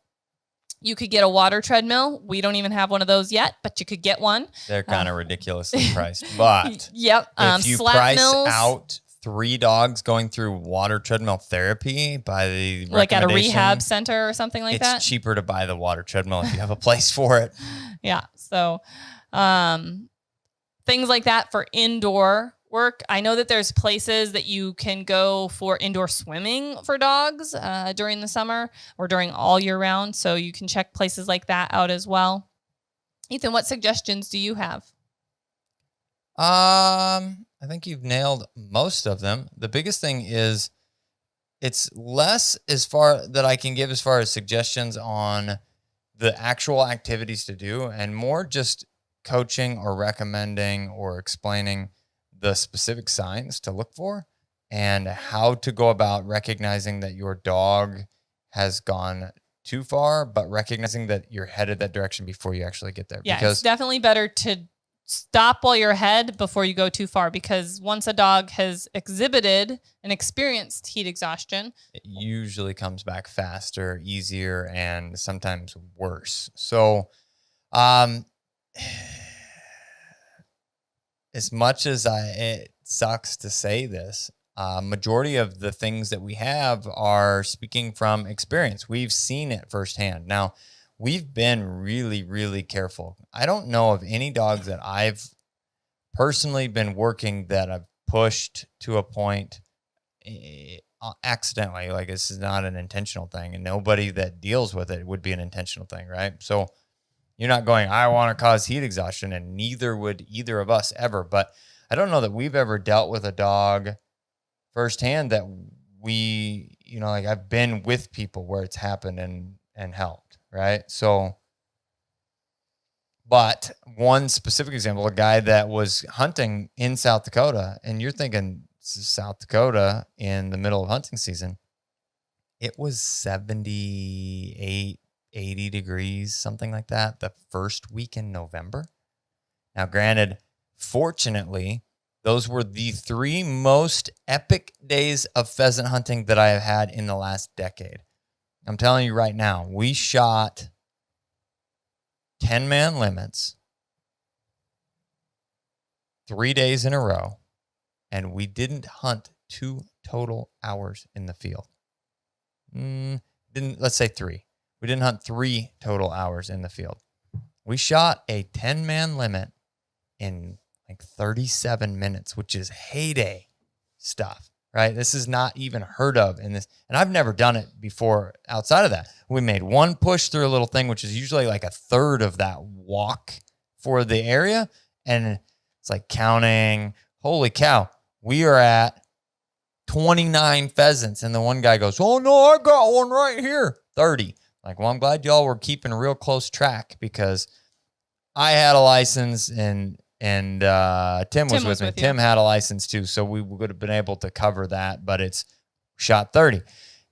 You could get a water treadmill. We don't even have one of those yet, but you could get one. They're kind of ridiculously priced. But yep. if you Slat price mills, out 3 dogs going through water treadmill therapy by the Like at a recommendation. rehab center or something like that. It's cheaper to buy the water treadmill if you have a place for it. Yeah. So, things like that for indoor work. I know that there's places that you can go for indoor swimming for dogs during the summer or during all year round. So you can check places like that out as well. Ethan, what suggestions do you have? I think you've nailed most of them. The biggest thing is it's less as far that I can give as far as suggestions on the actual activities to do and more just coaching or recommending or explaining the specific signs to look for and how to go about recognizing that your dog has gone too far, but recognizing that you're headed that direction before you actually get there. Yeah, because it's definitely better to stop while you're ahead before you go too far, because once a dog has exhibited and experienced heat exhaustion, it usually comes back faster, easier, and sometimes worse. So, as much as it sucks to say this, majority of the things that we have are speaking from experience. We've seen it firsthand. Now, we've been really, really careful. I don't know of any dogs that I've personally been working that I've pushed to a point accidentally. Like, this is not an intentional thing, and nobody that deals with it would be an intentional thing, right? So you're not going, I want to cause heat exhaustion, and neither would either of us ever. But I don't know that we've ever dealt with a dog firsthand that we, like I've been with people where it's happened and helped, right? So, but one specific example, a guy that was hunting in South Dakota, and you're thinking South Dakota in the middle of hunting season, it was 78, 80 degrees, something like that, the first week in November. Now, granted, fortunately, those were the 3 most epic days of pheasant hunting that I have had in the last decade. I'm telling you right now, we shot 10-man limits 3 days in a row, and we didn't hunt 2 total hours in the field. Let's say 3. We didn't hunt 3 total hours in the field. We shot a 10-man limit in like 37 minutes, which is heyday stuff, right? This is not even heard of in this. And I've never done it before outside of that. We made one push through a little thing, which is usually like a third of that walk for the area. And it's like counting, holy cow, we are at 29 pheasants. And the one guy goes, oh no, I got one right here. 30. Like, well, I'm glad y'all were keeping real close track, because I had a license and Tim was with me. Tim had a license too, so we would have been able to cover that, but it's shot 30.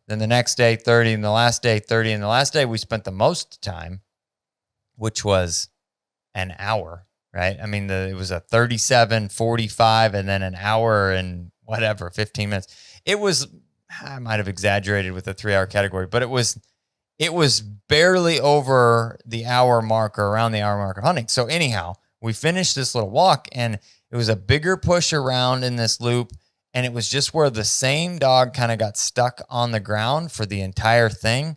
Then the next day, 30, and the last day, 30, and the last day we spent the most time, which was an hour, right? I mean, it was a 37, 45, and then an hour and whatever, 15 minutes. It was, I might have exaggerated with the 3-hour category, but it was barely over the hour mark or around the hour mark of hunting. So anyhow, we finished this little walk, and it was a bigger push around in this loop, and it was just where the same dog kind of got stuck on the ground for the entire thing.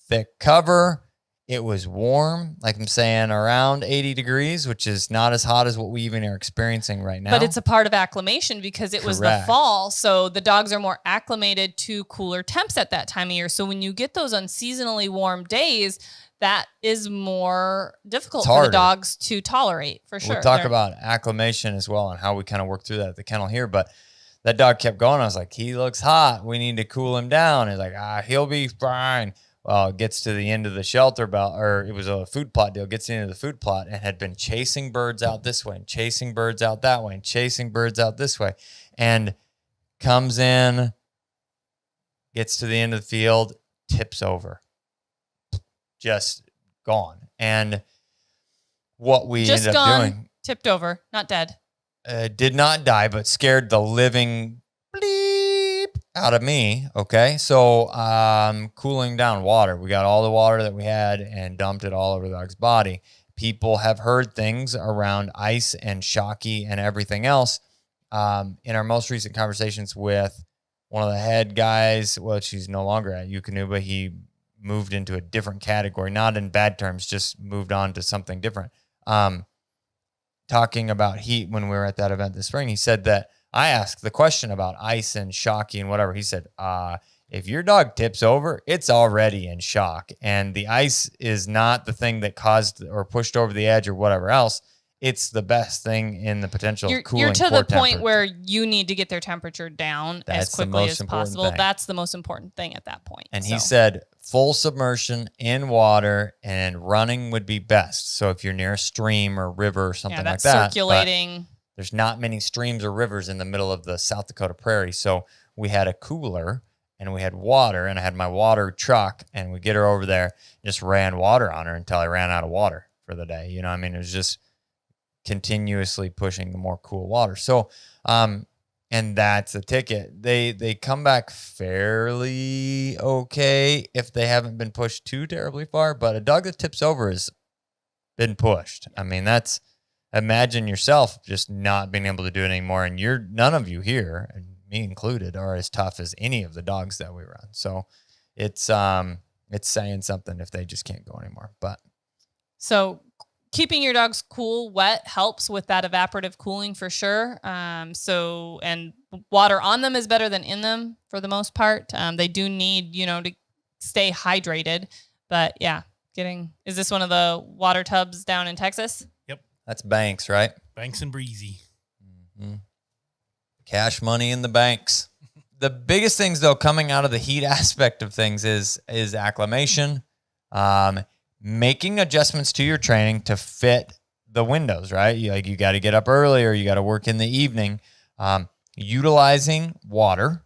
Thick cover. It was warm, like I'm saying, around 80 degrees, which is not as hot as what we even are experiencing right now. But it's a part of acclimation, because it was the fall. So the dogs are more acclimated to cooler temps at that time of year. So when you get those unseasonally warm days, that is more difficult for the dogs to tolerate, for sure. We'll talk about acclimation as well and how we kind of work through that at the kennel here. But that dog kept going. I was like, he looks hot. We need to cool him down. He's like, he'll be fine. Well, it gets to the end of the shelter belt, or it was a food plot deal, gets into the food plot and had been chasing birds out this way and chasing birds out that way and chasing birds out this way, and comes in, gets to the end of the field, tips over. Just gone. And what we just ended up doing, tipped over, not dead. Did not die, but scared the living bleep out of me. Okay. So, cooling down water. We got all the water that we had and dumped it all over the dog's body. People have heard things around ice and shocky and everything else. in our most recent conversations with one of the head guys, well, she's no longer at UCanoe, but he moved into a different category, not in bad terms, just moved on to something different. Talking about heat when we were at that event this spring, he said that I asked the question about ice and shocky and whatever. He said, if your dog tips over, it's already in shock. And the ice is not the thing that caused or pushed over the edge or whatever else. It's the best thing in the potential of cooling. You're to the point where you need to get their temperature down as quickly as possible. That's the most important thing at that point. And he said full submersion in water and running would be best. So if you're near a stream or river or something like that. Circulating. There's not many streams or rivers in the middle of the South Dakota prairie. So we had a cooler and we had water, and I had my water truck, and we get her over there, just ran water on her until I ran out of water for the day. You know what I mean? It was just continuously pushing the more cool water. So, and that's the ticket. They come back fairly okay if they haven't been pushed too terribly far, but a dog that tips over has been pushed. I mean, imagine yourself just not being able to do it anymore. And none of you here, and me included, are as tough as any of the dogs that we run. So it's saying something if they just can't go anymore. But so keeping your dogs cool, wet helps with that evaporative cooling for sure. And water on them is better than in them for the most part. They do need, to stay hydrated. But yeah, is this one of the water tubs down in Texas? Yep. That's Banks, right? Banks and Breezy. Mm-hmm. Cash money in the banks. The biggest things, though, coming out of the heat aspect of things is acclimation, making adjustments to your training to fit the windows, right? You got to get up early or you got to work in the evening. Utilizing water,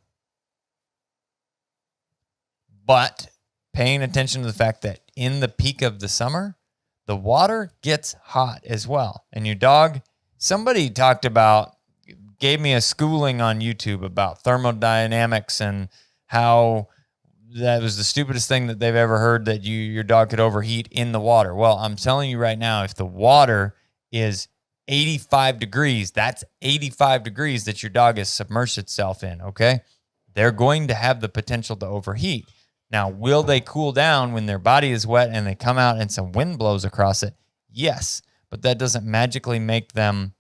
but paying attention to the fact that in the peak of the summer, the water gets hot as well. And your dog, somebody gave me a schooling on YouTube about thermodynamics and how that was the stupidest thing that they've ever heard, that your dog could overheat in the water. Well, I'm telling you right now, if the water is 85 degrees, that's 85 degrees that your dog has submersed itself in, okay? They're going to have the potential to overheat. Now, will they cool down when their body is wet and they come out and some wind blows across it? Yes, but that doesn't magically make them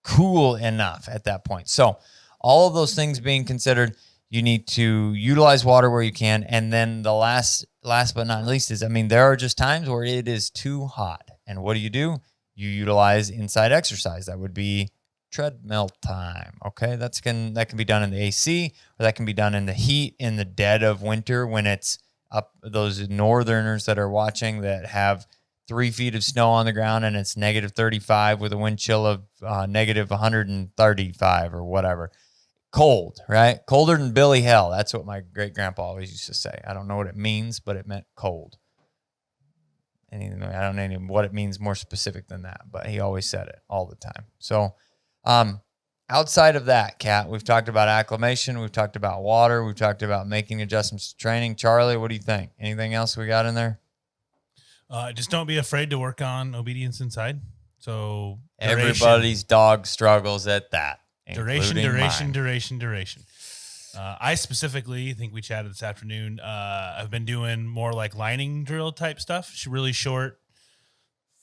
cool enough at that point. So all of those things being considered, you need to utilize water where you can. And then the last but not least is, there are just times where it is too hot. And what do? You utilize inside exercise. That would be treadmill time. Okay. That can be done in the AC, or that can be done in the heat in the dead of winter when it's up. Those northerners that are watching that have 3 feet of snow on the ground and it's negative 35 with a wind chill of negative 135 or whatever. Cold, right? Colder than Billy Hell. That's what my great grandpa always used to say. I don't know what it means, but it meant cold. I don't know what it means more specific than that, but he always said it all the time. So outside of that, Kat, we've talked about acclimation. We've talked about water. We've talked about making adjustments to training. Charlie, what do you think? Anything else we got in there? Just don't be afraid to work on obedience inside. So everybody's dog struggles at that. Duration. I specifically think we chatted this afternoon. I've been doing more like lining drill type stuff. It's really short,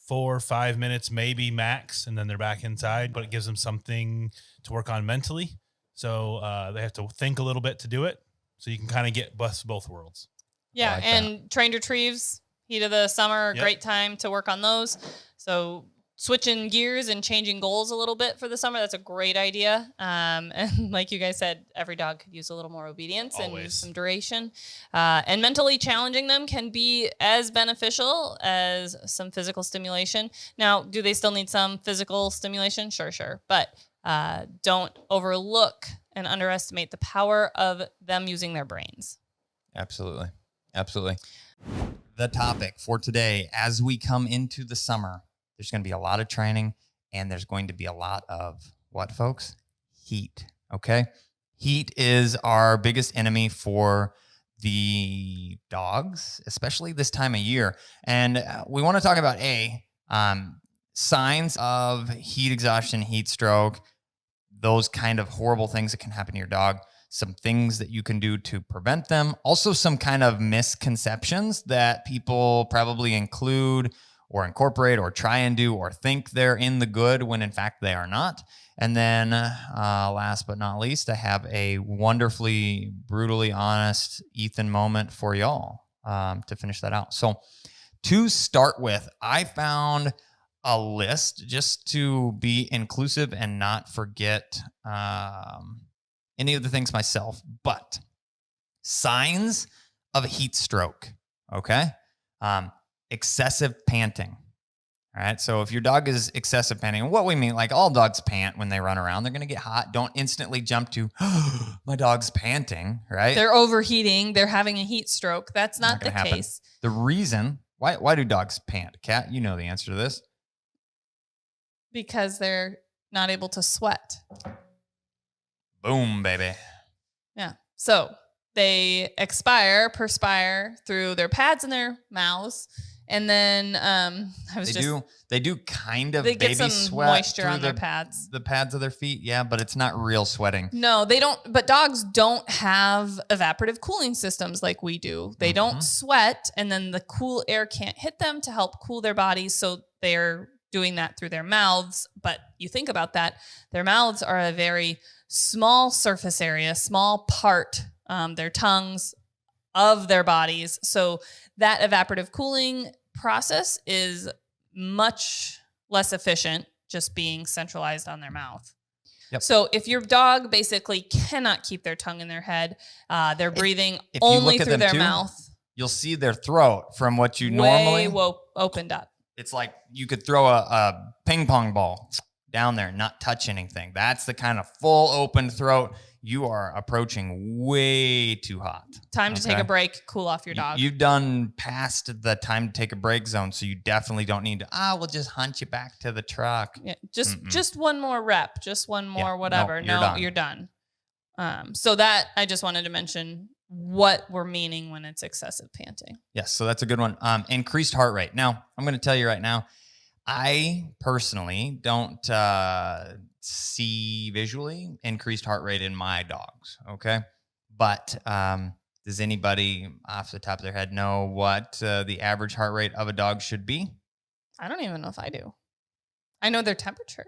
4 or 5 minutes, maybe max, and then they're back inside, but it gives them something to work on mentally. So they have to think a little bit to do it. So you can kind of get both worlds. Yeah. And trained retrieves, heat of the summer, great time to work on those. So switching gears and changing goals a little bit for the summer, that's a great idea. And like you guys said, every dog could use a little more obedience and some duration. And mentally challenging them can be as beneficial as some physical stimulation. Now, do they still need some physical stimulation? Sure. But don't overlook and underestimate the power of them using their brains. Absolutely. The topic for today, as we come into the summer, there's going to be a lot of training, and there's going to be a lot of what, folks? Heat, okay? Heat is our biggest enemy for the dogs, especially this time of year. And we want to talk about signs of heat exhaustion, heat stroke, those kind of horrible things that can happen to your dog, some things that you can do to prevent them. Also, some kind of misconceptions that people probably include or incorporate or try and do or think they're in the good when in fact they are not. And then last but not least, I have a wonderfully, brutally honest Ethan moment for y'all to finish that out. So to start with, I found a list just to be inclusive and not forget any of the things myself, but signs of a heat stroke, okay? Excessive panting. All right. So if your dog is excessive panting, and what we mean, like all dogs pant when they run around, they're going to get hot. Don't instantly jump to, oh, my dog's panting, right? They're overheating. They're having a heat stroke. That's not the case. The reason, why do dogs pant? Kat, you know the answer to this. Because they're not able to sweat. Boom, baby. Yeah. So they perspire through their pads in their mouths. And then they do kind of they baby get some sweat moisture on their pads. The pads of their feet, yeah, but it's not real sweating. No, they don't. But dogs don't have evaporative cooling systems like we do. They don't sweat, and then the cool air can't hit them to help cool their bodies. So they're doing that through their mouths. But you think about that, their mouths are a very small surface area, small part, their tongues of their bodies. So that evaporative cooling process is much less efficient just being centralized on their mouth. Yep. So if your dog basically cannot keep their tongue in their head, they're breathing only through their mouth. You'll see their throat from what you normally opened up. It's like you could throw a ping pong ball down there and not touch anything. That's the kind of full open throat. You are approaching way too hot. Time to take a break, cool off your dog. You've done past the time to take a break zone, so you definitely don't need to, we'll just hunt you back to the truck. Yeah, just one more rep, just one more whatever. You're done. So that, I just wanted to mention what we're meaning when it's excessive panting. Yes, so that's a good one. Increased heart rate. Now, I'm going to tell you right now, I personally don't see visually increased heart rate in my dogs, okay? But does anybody off the top of their head know what the average heart rate of a dog should be? I don't even know if I do. I know their temperature.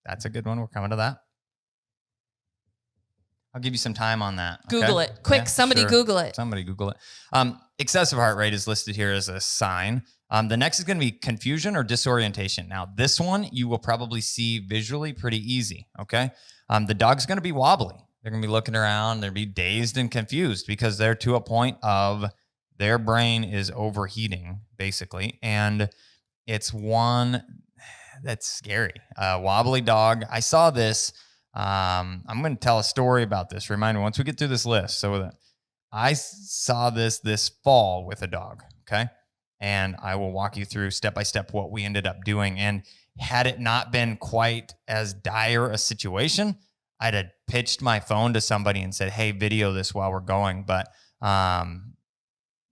That's a good one. We're coming to that. I'll give you some time on that. Okay? Google it. Quick, somebody sure. Google it. Somebody Google it. Excessive heart rate is listed here as a sign. The next is going to be confusion or disorientation. Now, this one you will probably see visually pretty easy, okay? The dog's going to be wobbly. They're going to be looking around. They're going to be dazed and confused because they're to a point of their brain is overheating, basically. And it's one that's scary. Wobbly dog. I saw this. I'm going to tell a story about this. Remind me once we get through this list. So I saw this fall with a dog, okay? And I will walk you through step by step what we ended up doing. And had it not been quite as dire a situation, I'd have pitched my phone to somebody and said, hey, video this while we're going. But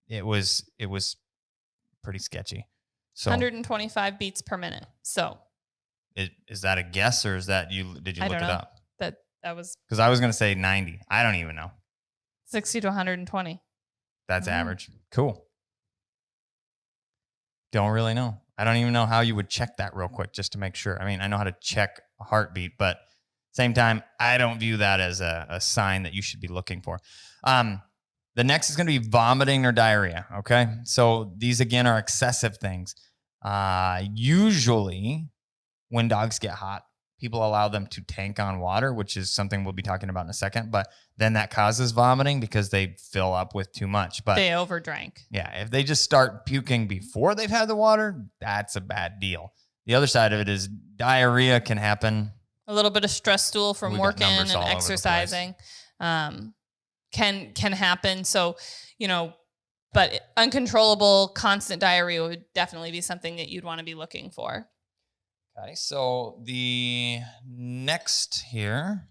it was pretty sketchy. So 125 beats per minute. So is that a guess or is that did you look it up? That was because I was going to say 90. I don't even know. 60 to 120. That's average. Cool. Don't really know. I don't even know how you would check that real quick just to make sure. I mean, I know how to check a heartbeat, but same time, I don't view that as a sign that you should be looking for. The next is going to be vomiting or diarrhea. Okay. So these again are excessive things. Usually when dogs get hot, people allow them to tank on water, which is something we'll be talking about in a second, but then that causes vomiting because they fill up with too much. But they overdrank. Yeah. If they just start puking before they've had the water, that's a bad deal. The other side of it is diarrhea can happen. A little bit of stress stool from working and exercising can happen. So, but uncontrollable, constant diarrhea would definitely be something that you'd want to be looking for. Okay, so the next here,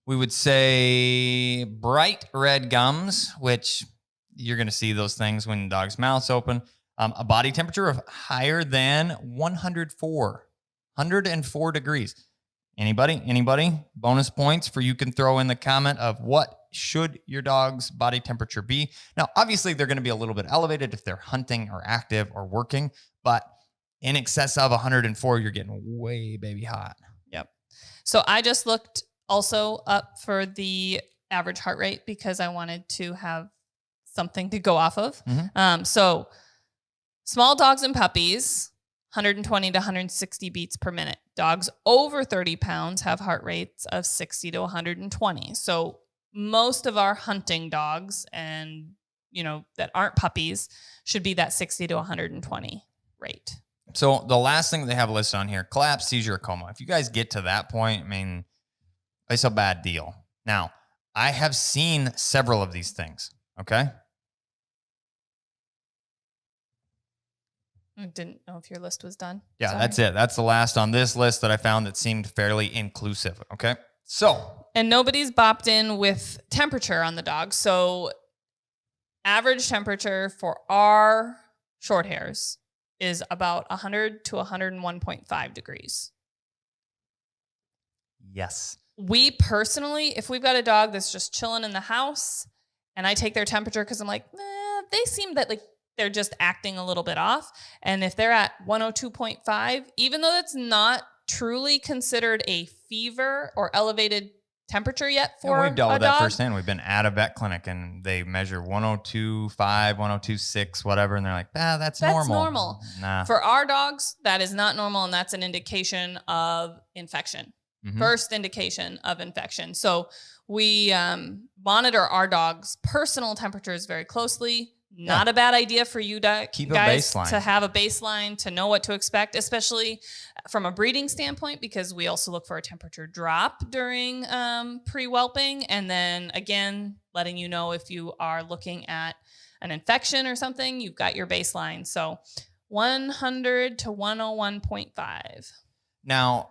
we would say bright red gums, which you're going to see those things when the dog's mouth's open. A body temperature of higher than 104 degrees. Anybody? Bonus points for you can throw in the comment of what should your dog's body temperature be. Now, obviously, they're going to be a little bit elevated if they're hunting or active or working, but in excess of 104, you're getting way baby hot. Yep. So I just looked also up for the average heart rate because I wanted to have something to go off of. So small dogs and puppies, 120 to 160 beats per minute. Dogs over 30 pounds have heart rates of 60 to 120. So most of our hunting dogs and, that aren't puppies should be that 60 to 120 rate. So the last thing they have listed on here, collapse, seizure, coma. If you guys get to that point, it's a bad deal. Now, I have seen several of these things, okay? I didn't know if your list was done. Yeah, Sorry. That's it. That's the last on this list that I found that seemed fairly inclusive, okay? So. And nobody's bopped in with temperature on the dog. So average temperature for our short hairs is about 100 to 101.5 degrees. Yes. We personally, if we've got a dog that's just chilling in the house and I take their temperature because I'm like, they seem that they're just acting a little bit off. And if they're at 102.5, even though that's not truly considered a fever or elevated temperature yet for we've dealt a with that dog, firsthand. We've been at a vet clinic and they measure 102.5, 102.6, whatever. And they're like, that's normal. That's normal. Nah. For our dogs, that is not normal. And that's an indication of infection. First indication of infection. So we monitor our dog's personal temperatures very closely. Not a bad idea for you to keep guys a baseline. To have a baseline, to know what to expect, especially from a breeding standpoint, because we also look for a temperature drop during pre-whelping. And then again, letting you know if you are looking at an infection or something, you've got your baseline. So 100 to 101.5. Now,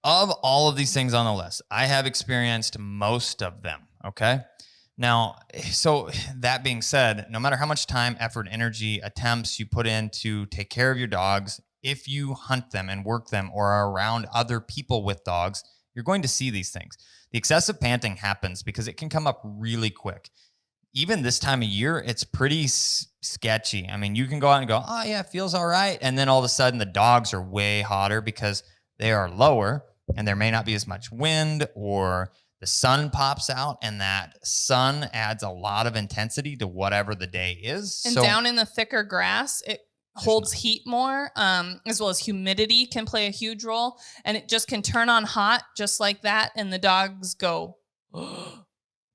of all of these things on the list, I have experienced most of them, okay? Now, so that being said, no matter how much time, effort, energy, attempts you put in to take care of your dogs, if you hunt them and work them or are around other people with dogs, you're going to see these things. The excessive panting happens because it can come up really quick. Even this time of year, it's pretty sketchy. You can go out and go, oh yeah, it feels all right. And then all of a sudden the dogs are way hotter because they are lower and there may not be as much wind, or the sun pops out and that sun adds a lot of intensity to whatever the day is. And down in the thicker grass, it holds heat more, as well as humidity can play a huge role. And it just can turn on hot just like that. And the dogs go,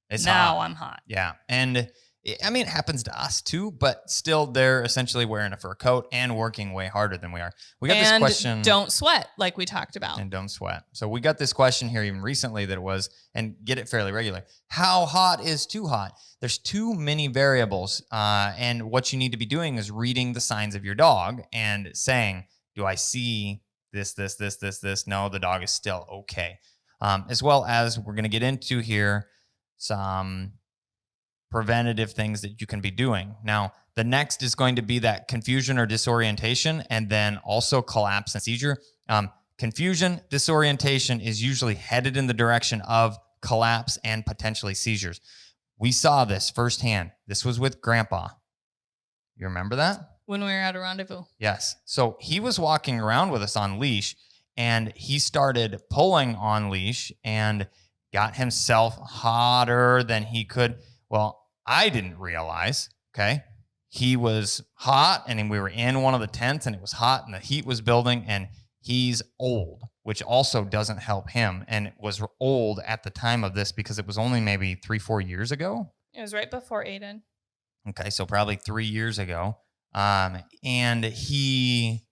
it's now hot. I'm hot. Yeah. And it happens to us too, but still they're essentially wearing a fur coat and working way harder than we are. We got this question. Don't sweat, like we talked about. And don't sweat. So we got this question here even recently that it was, and get it fairly regular. How hot is too hot? There's too many variables. And what you need to be doing is reading the signs of your dog and saying, do I see this? No, the dog is still okay. As well as we're going to get into here some preventative things that you can be doing. Now, the next is going to be that confusion or disorientation, and then also collapse and seizure. Confusion, disorientation is usually headed in the direction of collapse and potentially seizures. We saw this firsthand. This was with Grandpa. You remember that? When we were at a rendezvous. Yes. So he was walking around with us on leash, and he started pulling on leash and got himself hotter than he could. Well, I didn't realize, okay, he was hot and we were in one of the tents and it was hot and the heat was building, and he's old, which also doesn't help him, and was old at the time of this because it was only maybe 3-4 years ago. It was right before Aiden. Okay, so probably 3 years ago. And he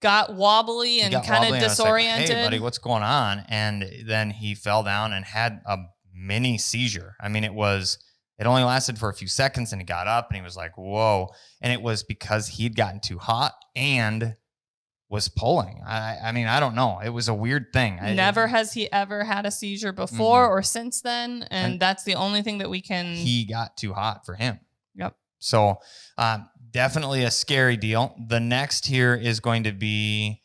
got wobbly and kind of disoriented. Like, hey, buddy, what's going on? And then he fell down and had a mini seizure. It only lasted for a few seconds, and he got up and he was like, whoa. And it was because he'd gotten too hot and was pulling. I don't know. It was a weird thing. Never has he ever had a seizure before or since then. And that's the only thing that we can. He got too hot for him. Yep. So definitely a scary deal. The next here is going to be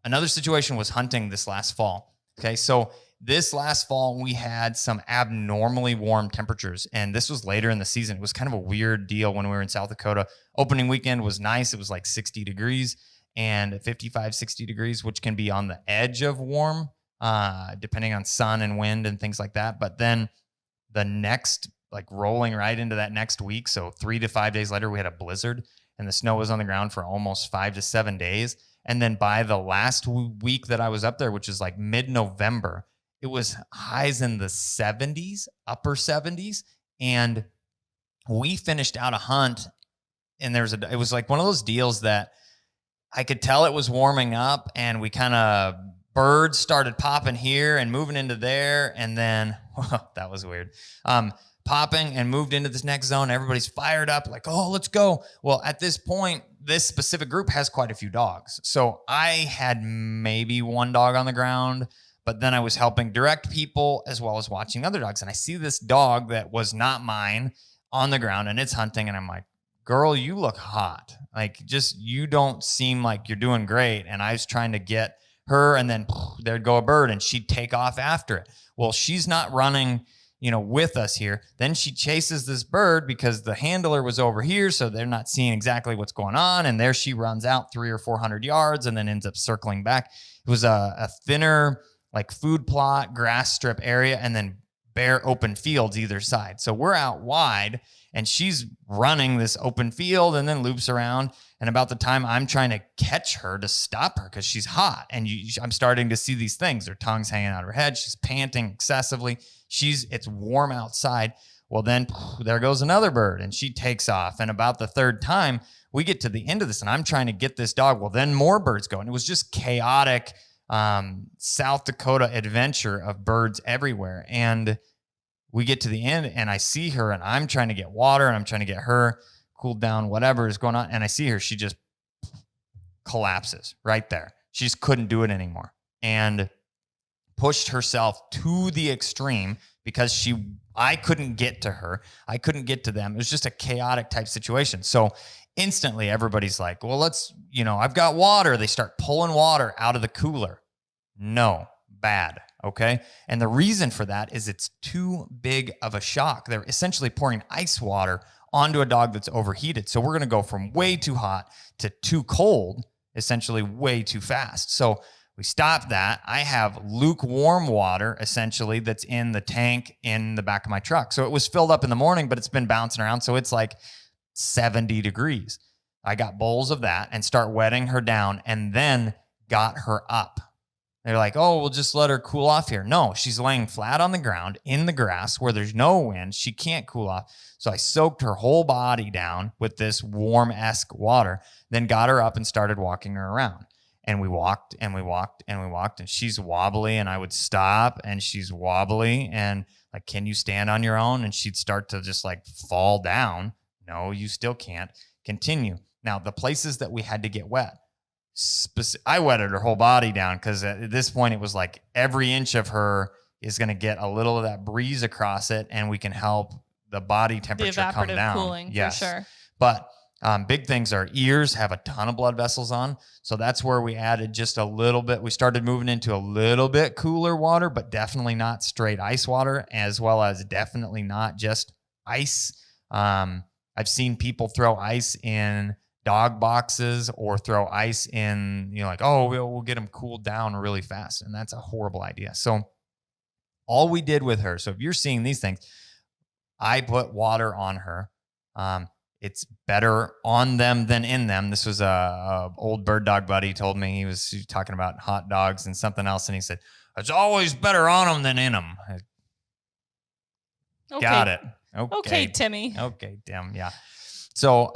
another situation was hunting this last fall. Okay, so this last fall we had some abnormally warm temperatures, and this was later in the season. It was kind of a weird deal when we were in South Dakota. Opening weekend was nice. It was like 60 degrees and 55, 60 degrees, which can be on the edge of warm, depending on sun and wind and things like that. But then the next, like rolling right into that next week, so 3 to 5 days later, we had a blizzard, and the snow was on the ground for almost 5 to 7 days. And then by the last week that I was up there, which is like mid-November, it was highs in the 70s, upper 70s. And we finished out a hunt, and it was like one of those deals that I could tell it was warming up, and we kind of, birds started popping here and moving into there. And then, that was weird. Popping and moved into this next zone. Everybody's fired up, like, oh, let's go. Well, at this point, this specific group has quite a few dogs. So I had maybe one dog on the ground, but then I was helping direct people as well as watching other dogs. And I see this dog that was not mine on the ground, and it's hunting. And I'm like, girl, you look hot. Like, just, you don't seem like you're doing great. And I was trying to get her, and then there'd go a bird and she'd take off after it. Well, she's not running, with us here. Then she chases this bird because the handler was over here, so they're not seeing exactly what's going on. And there she runs out 300 or 400 yards and then ends up circling back. It was a thinner, like, food plot, grass strip area, and then bare open fields either side. So we're out wide, and she's running this open field and then loops around. And about the time I'm trying to catch her to stop her because she's hot, and I'm starting to see these things. Her tongue's hanging out of her head. She's panting excessively. It's warm outside. Well, then there goes another bird, and she takes off. And about the third time, we get to the end of this, and I'm trying to get this dog. Well, then more birds go. And it was just chaotic South Dakota adventure of birds everywhere. And we get to the end, and I see her, and I'm trying to get water, and I'm trying to get her cooled down, whatever is going on. And I see her, she just collapses right there. She just couldn't do it anymore, and pushed herself to the extreme because I couldn't get to her. I couldn't get to them. It was just a chaotic type situation. So instantly everybody's like, well, I've got water. They start pulling water out of the cooler. No, bad. Okay. And the reason for that is it's too big of a shock. They're essentially pouring ice water onto a dog that's overheated. So we're going to go from way too hot to too cold, essentially way too fast. So we stopped that. I have lukewarm water, essentially, that's in the tank in the back of my truck. So it was filled up in the morning, but it's been bouncing around. So it's like 70 degrees. I got bowls of that and start wetting her down, and then got her up. They're like, oh, we'll just let her cool off here. No, she's laying flat on the ground in the grass where there's no wind. She can't cool off. So I soaked her whole body down with this warm-esque water, then got her up and started walking her around. And we walked and we walked and we walked, and she's wobbly, and I would stop, and she's wobbly, and like, can you stand on your own? And she'd start to just like fall down. No, you still can't. Continue. Now, the places that we had to get wet, I wetted her whole body down because at this point it was like every inch of her is going to get a little of that breeze across it, and we can help the body temperature come down. Cooling, yes. For sure. But big things are ears have a ton of blood vessels on. So that's where we added just a little bit. We started moving into a little bit cooler water, but definitely not straight ice water, as well as definitely not just ice. I've seen people throw ice in dog boxes or throw ice in, like, oh, we'll get them cooled down really fast. And that's a horrible idea. So all we did with her, so if you're seeing these things, I put water on her. It's better on them than in them. This was a old bird dog buddy told me. He was talking about hot dogs and something else, and he said, it's always better on them than in them. Okay. Got it. Okay, Timmy. Okay, Tim. Yeah. So,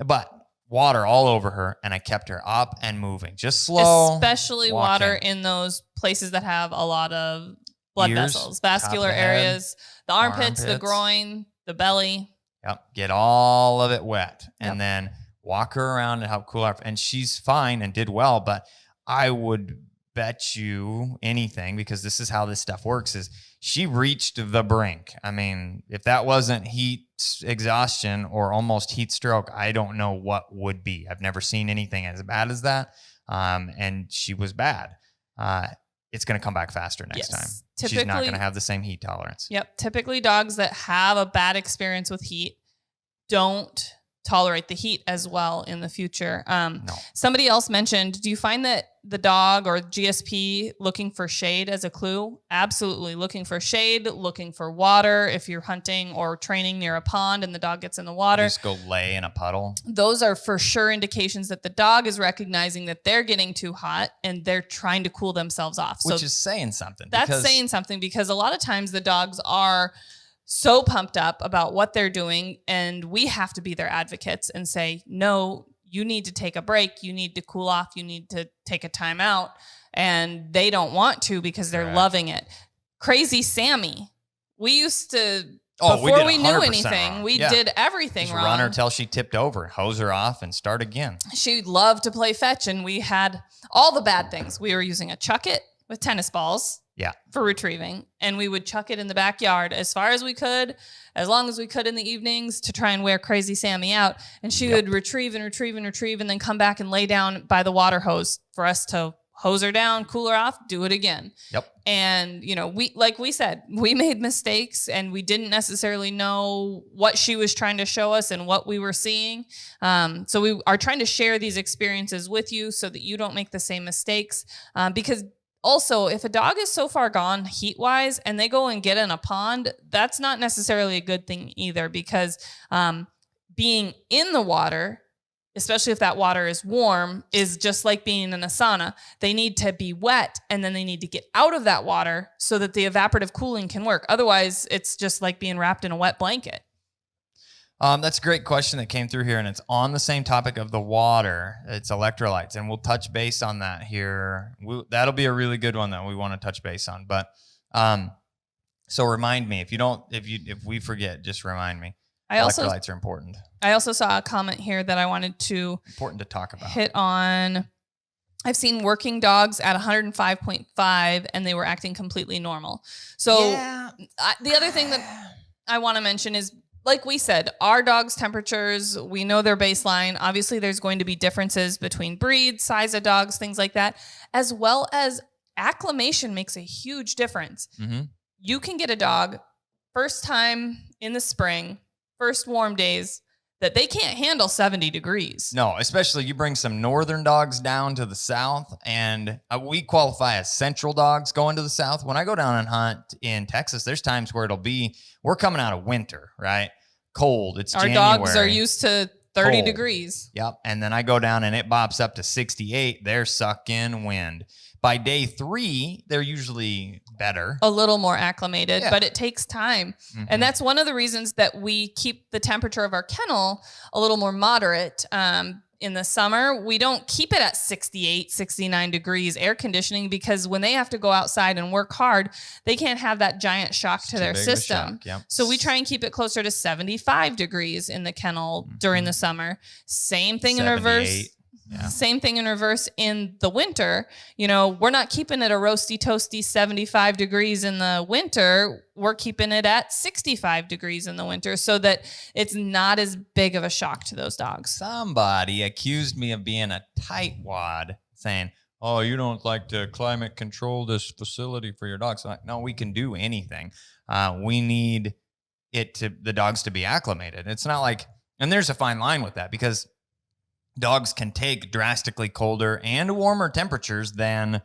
but water all over her, and I kept her up and moving, just slow. Especially walking. water in those places that have a lot of blood Ears, vessels, vascular top of the head, areas, the armpits, the armpits. groin, the belly. Yep. Get all of it wet, and then walk her around and help cool her. And she's fine and did well, but I would bet you anything, because this is how this stuff works, is she reached the brink. I mean, if that wasn't heat exhaustion or almost heat stroke, I don't know what would be. I've never seen anything as bad as that. And she was bad. It's going to come back faster next time. She's not going to have the same heat tolerance. Yep. Typically, dogs that have a bad experience with heat don't tolerate the heat as well in the future. No. Somebody else mentioned, do you find that the dog or GSP looking for shade as a clue? Absolutely. Looking for shade, looking for water. If you're hunting or training near a pond and the dog gets in the water, Just go lay in a puddle. Those are for sure indications that the dog is recognizing that they're getting too hot and they're trying to cool themselves off. Which is saying something. That's saying something, because a lot of times the dogs are so pumped up about what they're doing, and we have to be their advocates and say, no, you need to take a break. You need to cool off. You need to take a time out. And they don't want to because they're loving it. Crazy Sammy. We used to, before we knew anything, wrong. we did everything Just wrong. run her till she tipped over, hose her off, and start again. She loved to play fetch, and we had all the bad things. We were using a chuck it with tennis balls. Yeah. For retrieving. And we would chuck it in the backyard as far as we could, as long as we could in the evenings, to try and wear Crazy Sammy out. And she would retrieve and retrieve and retrieve, and then come back and lay down by the water hose for us to hose her down, cool her off, do it again. Yep. And, you know, like we said, we made mistakes and we didn't necessarily know what she was trying to show us and what we were seeing. So we are trying to share these experiences with you so that you don't make the same mistakes. Because also, if a dog is so far gone heat-wise and they go and get in a pond, that's not necessarily a good thing either, because being in the water, especially if that water is warm, is just like being in a sauna. They need to be wet, and then they need to get out of that water so that the evaporative cooling can work. Otherwise, it's just like being wrapped in a wet blanket. That's a great question that came through here, and it's on the same topic of the water. It's electrolytes, and we'll touch base on that here. That'll be a really good one that we want to touch base on. But so remind me if we forget, just remind me. Electrolytes are important. I also saw a comment here that I wanted to talk about. Hit on. I've seen working dogs at 105.5, and they were acting completely normal. So the other thing that I want to mention is, like we said, our dogs' temperatures, we know their baseline. Obviously, there's going to be differences between breeds, size of dogs, things like that, as well as acclimation makes a huge difference. Mm-hmm. You can get a dog first time in the spring, first warm days, that they can't handle 70 degrees. No, especially you bring some northern dogs down to the south, and we qualify as central dogs going to the south. When I go down and hunt in Texas, there's times where we're coming out of winter, right? Cold. It's January. Our dogs are used to 30 Cold. Degrees. Yep. And then I go down and it bops up to 68. They're sucking wind. By day 3, they're usually better. A little more acclimated, but it takes time. Mm-hmm. And that's one of the reasons that we keep the temperature of our kennel a little more moderate. In the summer, we don't keep it at 68, 69 degrees air conditioning, because when they have to go outside and work hard, they can't have that giant shock to their system. Yep. So we try and keep it closer to 75 degrees in the kennel during the summer. Same thing in reverse. Yeah. Same thing in reverse in the winter. You know, we're not keeping it a roasty, toasty 75 degrees in the winter. We're keeping it at 65 degrees in the winter so that it's not as big of a shock to those dogs. Somebody accused me of being a tightwad, saying, oh, you don't like to climate control this facility for your dogs. I'm like, no, we can do anything. We need the dogs to be acclimated. It's not like, and there's a fine line with that, because dogs can take drastically colder and warmer temperatures than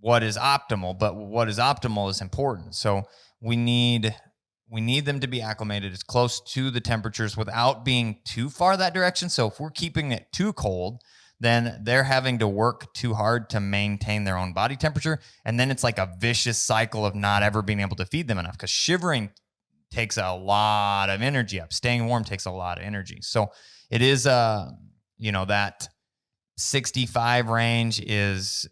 what is optimal, but what is optimal is important. So we need them to be acclimated as close to the temperatures without being too far that direction. So if we're keeping it too cold, then they're having to work too hard to maintain their own body temperature. And then it's like a vicious cycle of not ever being able to feed them enough, because shivering takes a lot of energy up. Staying warm takes a lot of energy. So it is, that 65 range is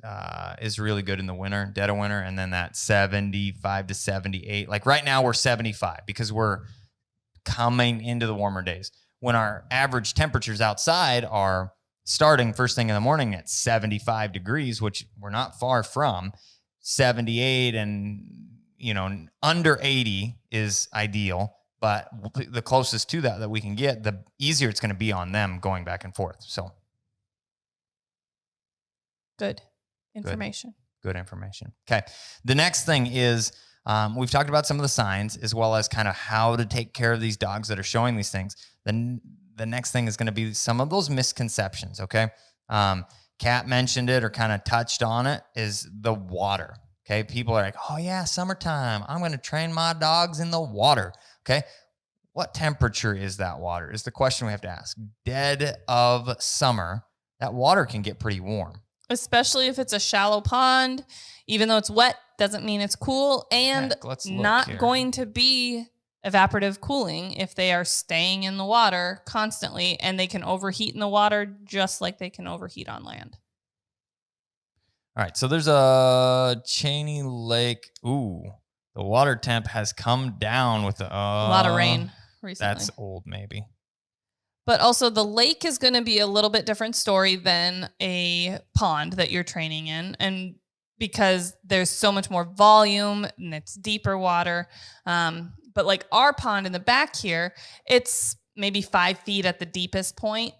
really good in the winter, dead of winter, and then that 75 to 78. Like right now, we're 75 because we're coming into the warmer days. When our average temperatures outside are starting first thing in the morning at 75 degrees, which we're not far from. 78 and, under 80 is ideal. But the closest to that we can get, the easier it's going to be on them going back and forth. So good information. Good information. Okay. The next thing is we've talked about some of the signs as well as kind of how to take care of these dogs that are showing these things. Then the next thing is going to be some of those misconceptions. Okay. Kat mentioned it or kind of touched on it, is the water. Okay. People are like, oh yeah, summertime, I'm going to train my dogs in the water. Okay. What temperature is that water is the question we have to ask. Dead of summer, that water can get pretty warm. Especially if it's a shallow pond. Even though it's wet, doesn't mean it's cool. And not going to be evaporative cooling if they are staying in the water constantly, and they can overheat in the water just like they can overheat on land. All right, so there's a Cheney Lake. Ooh, the water temp has come down with a lot of rain recently. That's old, maybe. But also the lake is going to be a little bit different story than a pond that you're training in. And because there's so much more volume and it's deeper water. But like our pond in the back here, it's maybe 5 feet at the deepest point.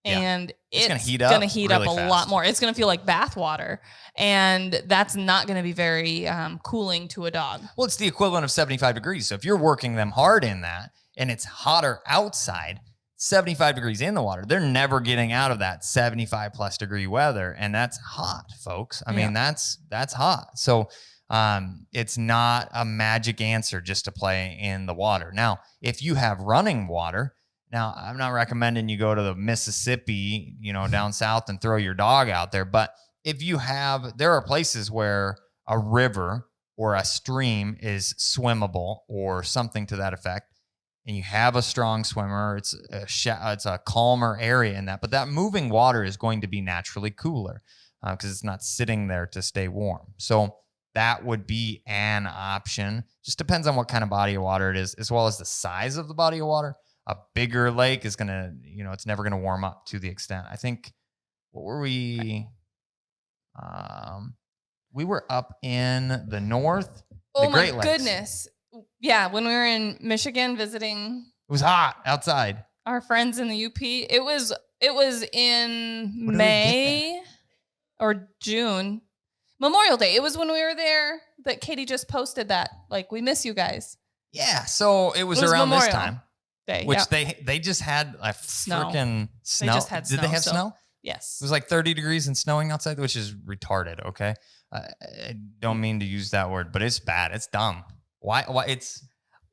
And it's going to heat up a lot more. It's going to feel like bath water. And that's not going to be very cooling to a dog. Well, it's the equivalent of 75 degrees. So if you're working them hard in that and it's hotter outside, 75 degrees in the water, they're never getting out of that 75 plus degree weather. And that's hot, folks. I mean, that's hot. So it's not a magic answer just to play in the water. Now, if you have running water, now, I'm not recommending you go to the Mississippi, down south and throw your dog out there. But if you have, there are places where a river or a stream is swimmable or something to that effect, and you have a strong swimmer, it's a calmer area in that. But that moving water is going to be naturally cooler because it's not sitting there to stay warm. So that would be an option. Just depends on what kind of body of water it is, as well as the size of the body of water. A bigger lake is going to, it's never going to warm up to the extent. I think, what were we? We were up in the north. Oh my goodness. Yeah. When we were in Michigan visiting. It was hot outside. Our friends in the UP. It was in May or June. Memorial Day. It was when we were there that Katie just posted that. Like, we miss you guys. Yeah. So it was around Memorial this time. Day, which they just had a freaking snow. They just had snow. Did they have snow? Yes. It was like 30 degrees and snowing outside, which is retarded. Okay, I don't mean to use that word, but it's bad. It's dumb. Why?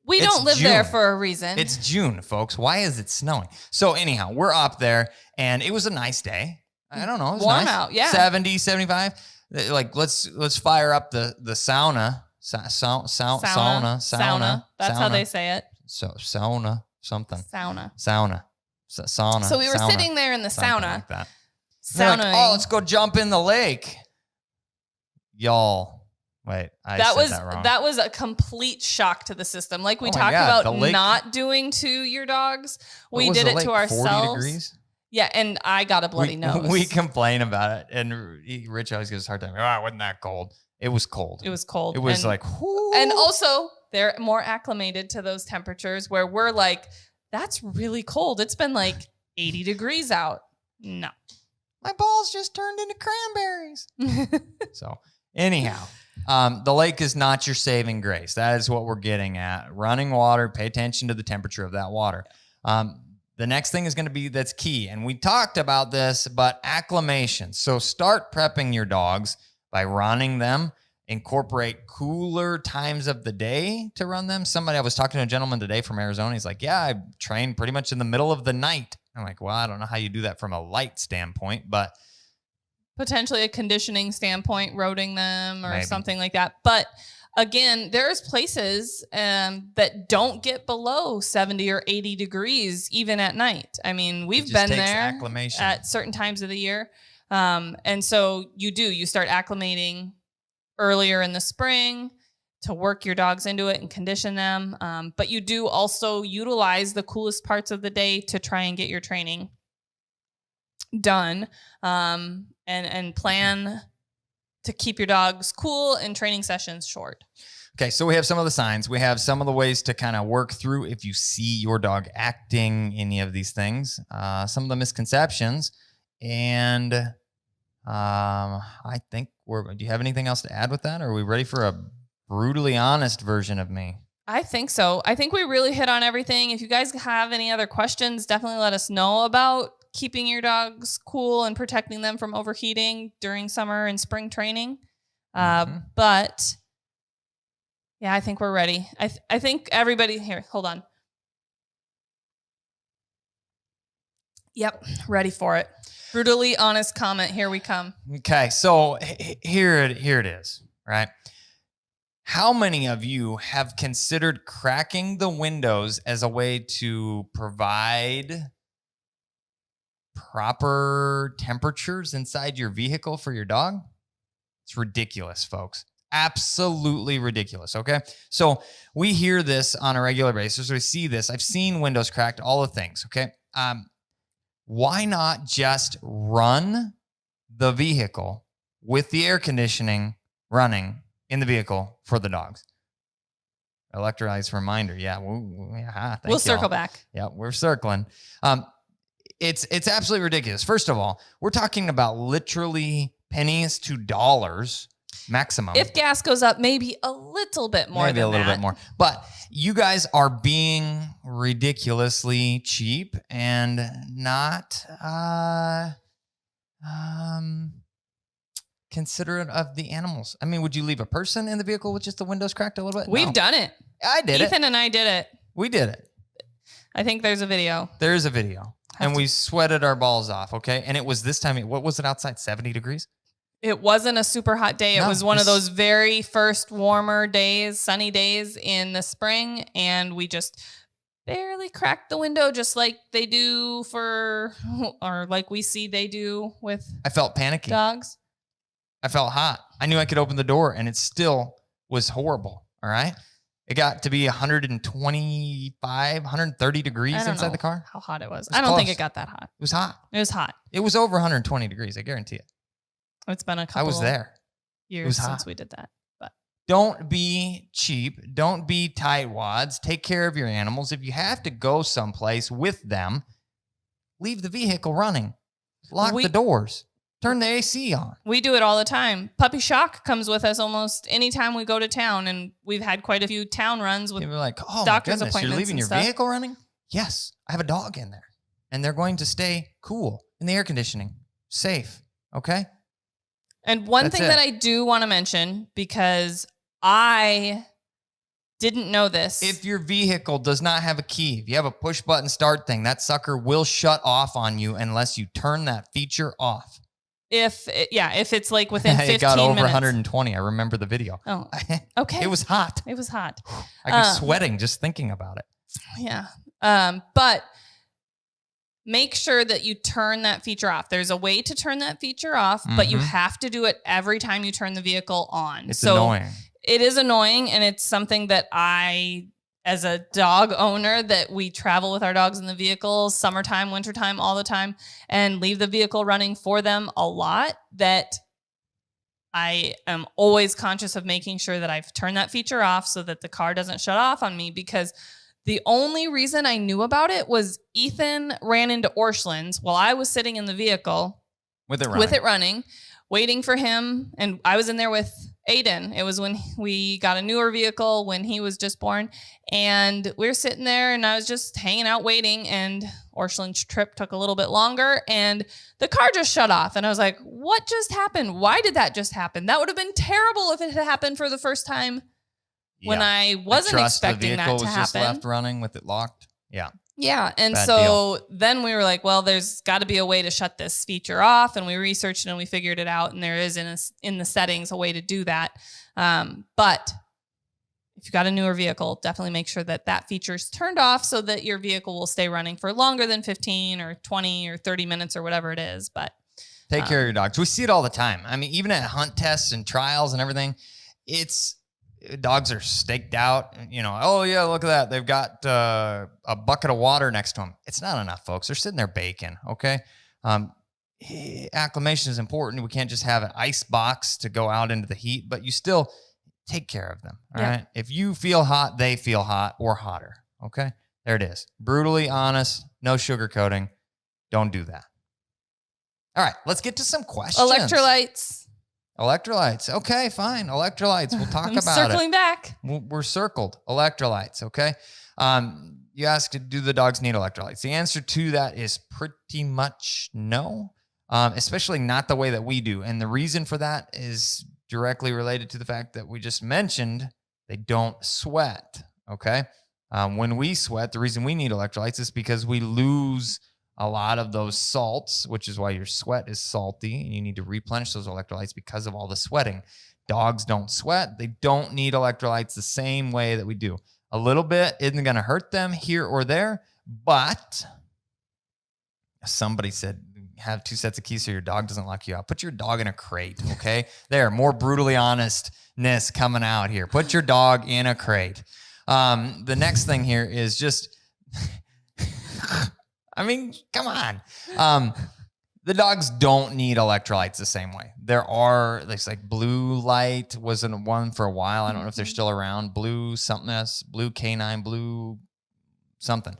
We don't live there for a reason. It's June, folks. Why is it snowing? So anyhow, we're up there, and it was a nice day. I don't know. It was warm nice. Out. Yeah. 70, 75. Like let's fire up the sauna. Sauna. That's how they say it. So sauna. Something. Sauna. So we were sitting there in the sauna. Like that. Saunaing. Like, oh, let's go jump in the lake. Y'all. Wait, I said that wrong. That was a complete shock to the system. Like we talked about not doing to your dogs. We did it to ourselves. 40 degrees? Yeah, and I got a bloody nose. We complain about it, and Rich always gives us a hard time. Oh, it wasn't that cold. It was cold. It was cold. It was like, whoo. And also, they're more acclimated to those temperatures where we're like, that's really cold. It's been like 80 degrees out. No. My balls just turned into cranberries. So anyhow, the lake is not your saving grace. That is what we're getting at. Running water, pay attention to the temperature of that water. The next thing is going to be, that's key. And we talked about this, but acclimation. So start prepping your dogs by running them. Incorporate cooler times of the day to run them. I was talking to a gentleman today from Arizona. He's like, yeah, I train pretty much in the middle of the night. I'm like, well, I don't know how you do that from a light standpoint, but potentially a conditioning standpoint, roading them or something like that. But again, there's places that don't get below 70 or 80 degrees even at night. I mean, we've been there at certain times of the year. And so you start acclimating earlier in the spring to work your dogs into it and condition them. But you do also utilize the coolest parts of the day to try and get your training done, and plan to keep your dogs cool and training sessions short. Okay, so we have some of the signs. We have some of the ways to kind of work through if you see your dog acting any of these things, some of the misconceptions, and I think do you have anything else to add with that? Or are we ready for a brutally honest version of me? I think so. I think we really hit on everything. If you guys have any other questions, definitely let us know about keeping your dogs cool and protecting them from overheating during summer and spring training. But yeah, I think we're ready. I think everybody here, hold on. Yep, ready for it. Brutally honest comment. Here we come. Okay, so here it is, right? How many of you have considered cracking the windows as a way to provide proper temperatures inside your vehicle for your dog? It's ridiculous, folks. Absolutely ridiculous, okay? So we hear this on a regular basis. We see this. I've seen windows cracked, all the things, okay? Why not just run the vehicle with the air conditioning running in the vehicle for the dogs? Electrolytes reminder. Yeah, we'll circle back. Yeah, we're circling. It's absolutely ridiculous. First of all, we're talking about literally pennies to dollars maximum. If gas goes up, maybe a little bit more. Maybe a little bit more. But you guys are being ridiculously cheap and not considerate of the animals. I mean, would you leave a person in the vehicle with just the windows cracked a little bit? We've done it. I did Ethan and I did it. We did it. I think there's a video. There is a video. And we sweated our balls off, okay? And it was this time, what was it outside, 70 degrees? It wasn't a super hot day. It was one of those very first warmer days, sunny days in the spring. And we just barely cracked the window just like they do or like we see they do with I felt panicky. Dogs. I felt hot. I knew I could open the door and it still was horrible, all right? It got to be 125, 130 degrees inside the car. How hot it was. I don't think it got that hot. It was hot. It was hot. It was over 120 degrees, I guarantee it. It's been a couple I was there. Years since we did that. But don't be cheap. Don't be tightwads. Take care of your animals. If you have to go someplace with them, leave the vehicle running. Lock the doors. Turn the AC on. We do it all the time. Puppy Shock comes with us almost anytime we go to town, and we've had quite a few town runs with doctor's appointments. You're leaving your stuff. vehicle running? Yes. I have a dog in there, and they're going to stay cool in the air conditioning. Safe. Okay? And one thing that I do want to mention, because I didn't know this. If your vehicle does not have a key, if you have a push button start thing, that sucker will shut off on you unless you turn that feature off. If it's like within 15 minutes. It got over 120. I remember the video. Oh, okay. It was hot. It was hot. I was sweating just thinking about it. Yeah. But make sure that you turn that feature off. There's a way to turn that feature off, but you have to do it every time you turn the vehicle on. It's annoying. It is annoying, and it's something that I, as a dog owner, that we travel with our dogs in the vehicle, summertime, wintertime, all the time, and leave the vehicle running for them a lot, that I am always conscious of making sure that I've turned that feature off so that the car doesn't shut off on me, because the only reason I knew about it was Ethan ran into Orscheln's while I was sitting in the vehicle with it running, waiting for him. And I was in there with Aiden. It was when we got a newer vehicle when he was just born. And we were sitting there and I was just hanging out waiting. And Orscheln's trip took a little bit longer and the car just shut off. And I was like, what just happened? Why did that just happen? That would have been terrible if it had happened for the first time. When I wasn't expecting that to happen. The vehicle was just left running with it locked. Yeah. Yeah. And then we were like, well, there's got to be a way to shut this feature off. And we researched it and we figured it out. And there is in the settings a way to do that. But if you've got a newer vehicle, definitely make sure that feature is turned off so that your vehicle will stay running for longer than 15 or 20 or 30 minutes or whatever it is. But take care of your dogs. We see it all the time. I mean, even at hunt tests and trials and everything, dogs are staked out, oh yeah, look at that. They've got a bucket of water next to them. It's not enough, folks. They're sitting there baking, okay? acclimation is important. We can't just have an ice box to go out into the heat, but you still take care of them. All right. If you feel hot, they feel hot or hotter. Okay. There it is. Brutally honest, no sugarcoating. Don't do that. All right. Let's get to some questions. Electrolytes. Okay, fine. Electrolytes. We'll talk about circling it. back. We're circled. Electrolytes. Okay. You asked, do the dogs need electrolytes? The answer to that is pretty much no, especially not the way that we do. And the reason for that is directly related to the fact that we just mentioned they don't sweat. Okay. When we sweat, the reason we need electrolytes is because we lose a lot of those salts, which is why your sweat is salty and you need to replenish those electrolytes because of all the sweating. Dogs don't sweat. They don't need electrolytes the same way that we do. A little bit isn't going to hurt them here or there, but somebody said, have 2 sets of keys so your dog doesn't lock you out. Put your dog in a crate, okay? There, more brutally honestness coming out here. Put your dog in a crate. The next thing here is just, I mean, come on. The dogs don't need electrolytes the same way. There's like Blue Light was in one for a while. I don't know if they're still around. Blue something else, Blue Canine, Blue something.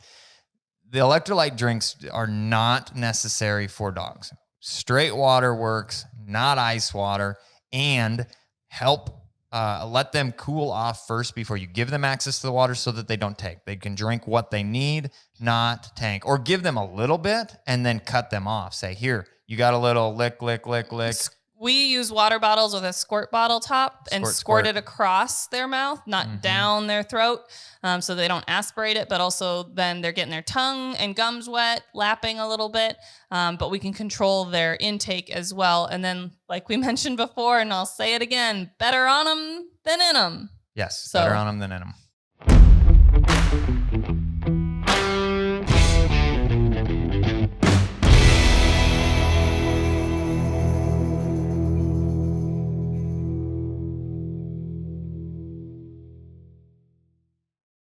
The electrolyte drinks are not necessary for dogs. Straight water works, not ice water, and help let them cool off first before you give them access to the water so that they don't tank. They can drink what they need, not tank. Or give them a little bit and then cut them off. Say, here, you got a little lick. We use water bottles with a squirt bottle top and squirt it across their mouth, not down their throat, so they don't aspirate it, but also then they're getting their tongue and gums wet, lapping a little bit, but we can control their intake as well. And then, like we mentioned before, and I'll say it again, better on them than in them. Yes, better on them than in them.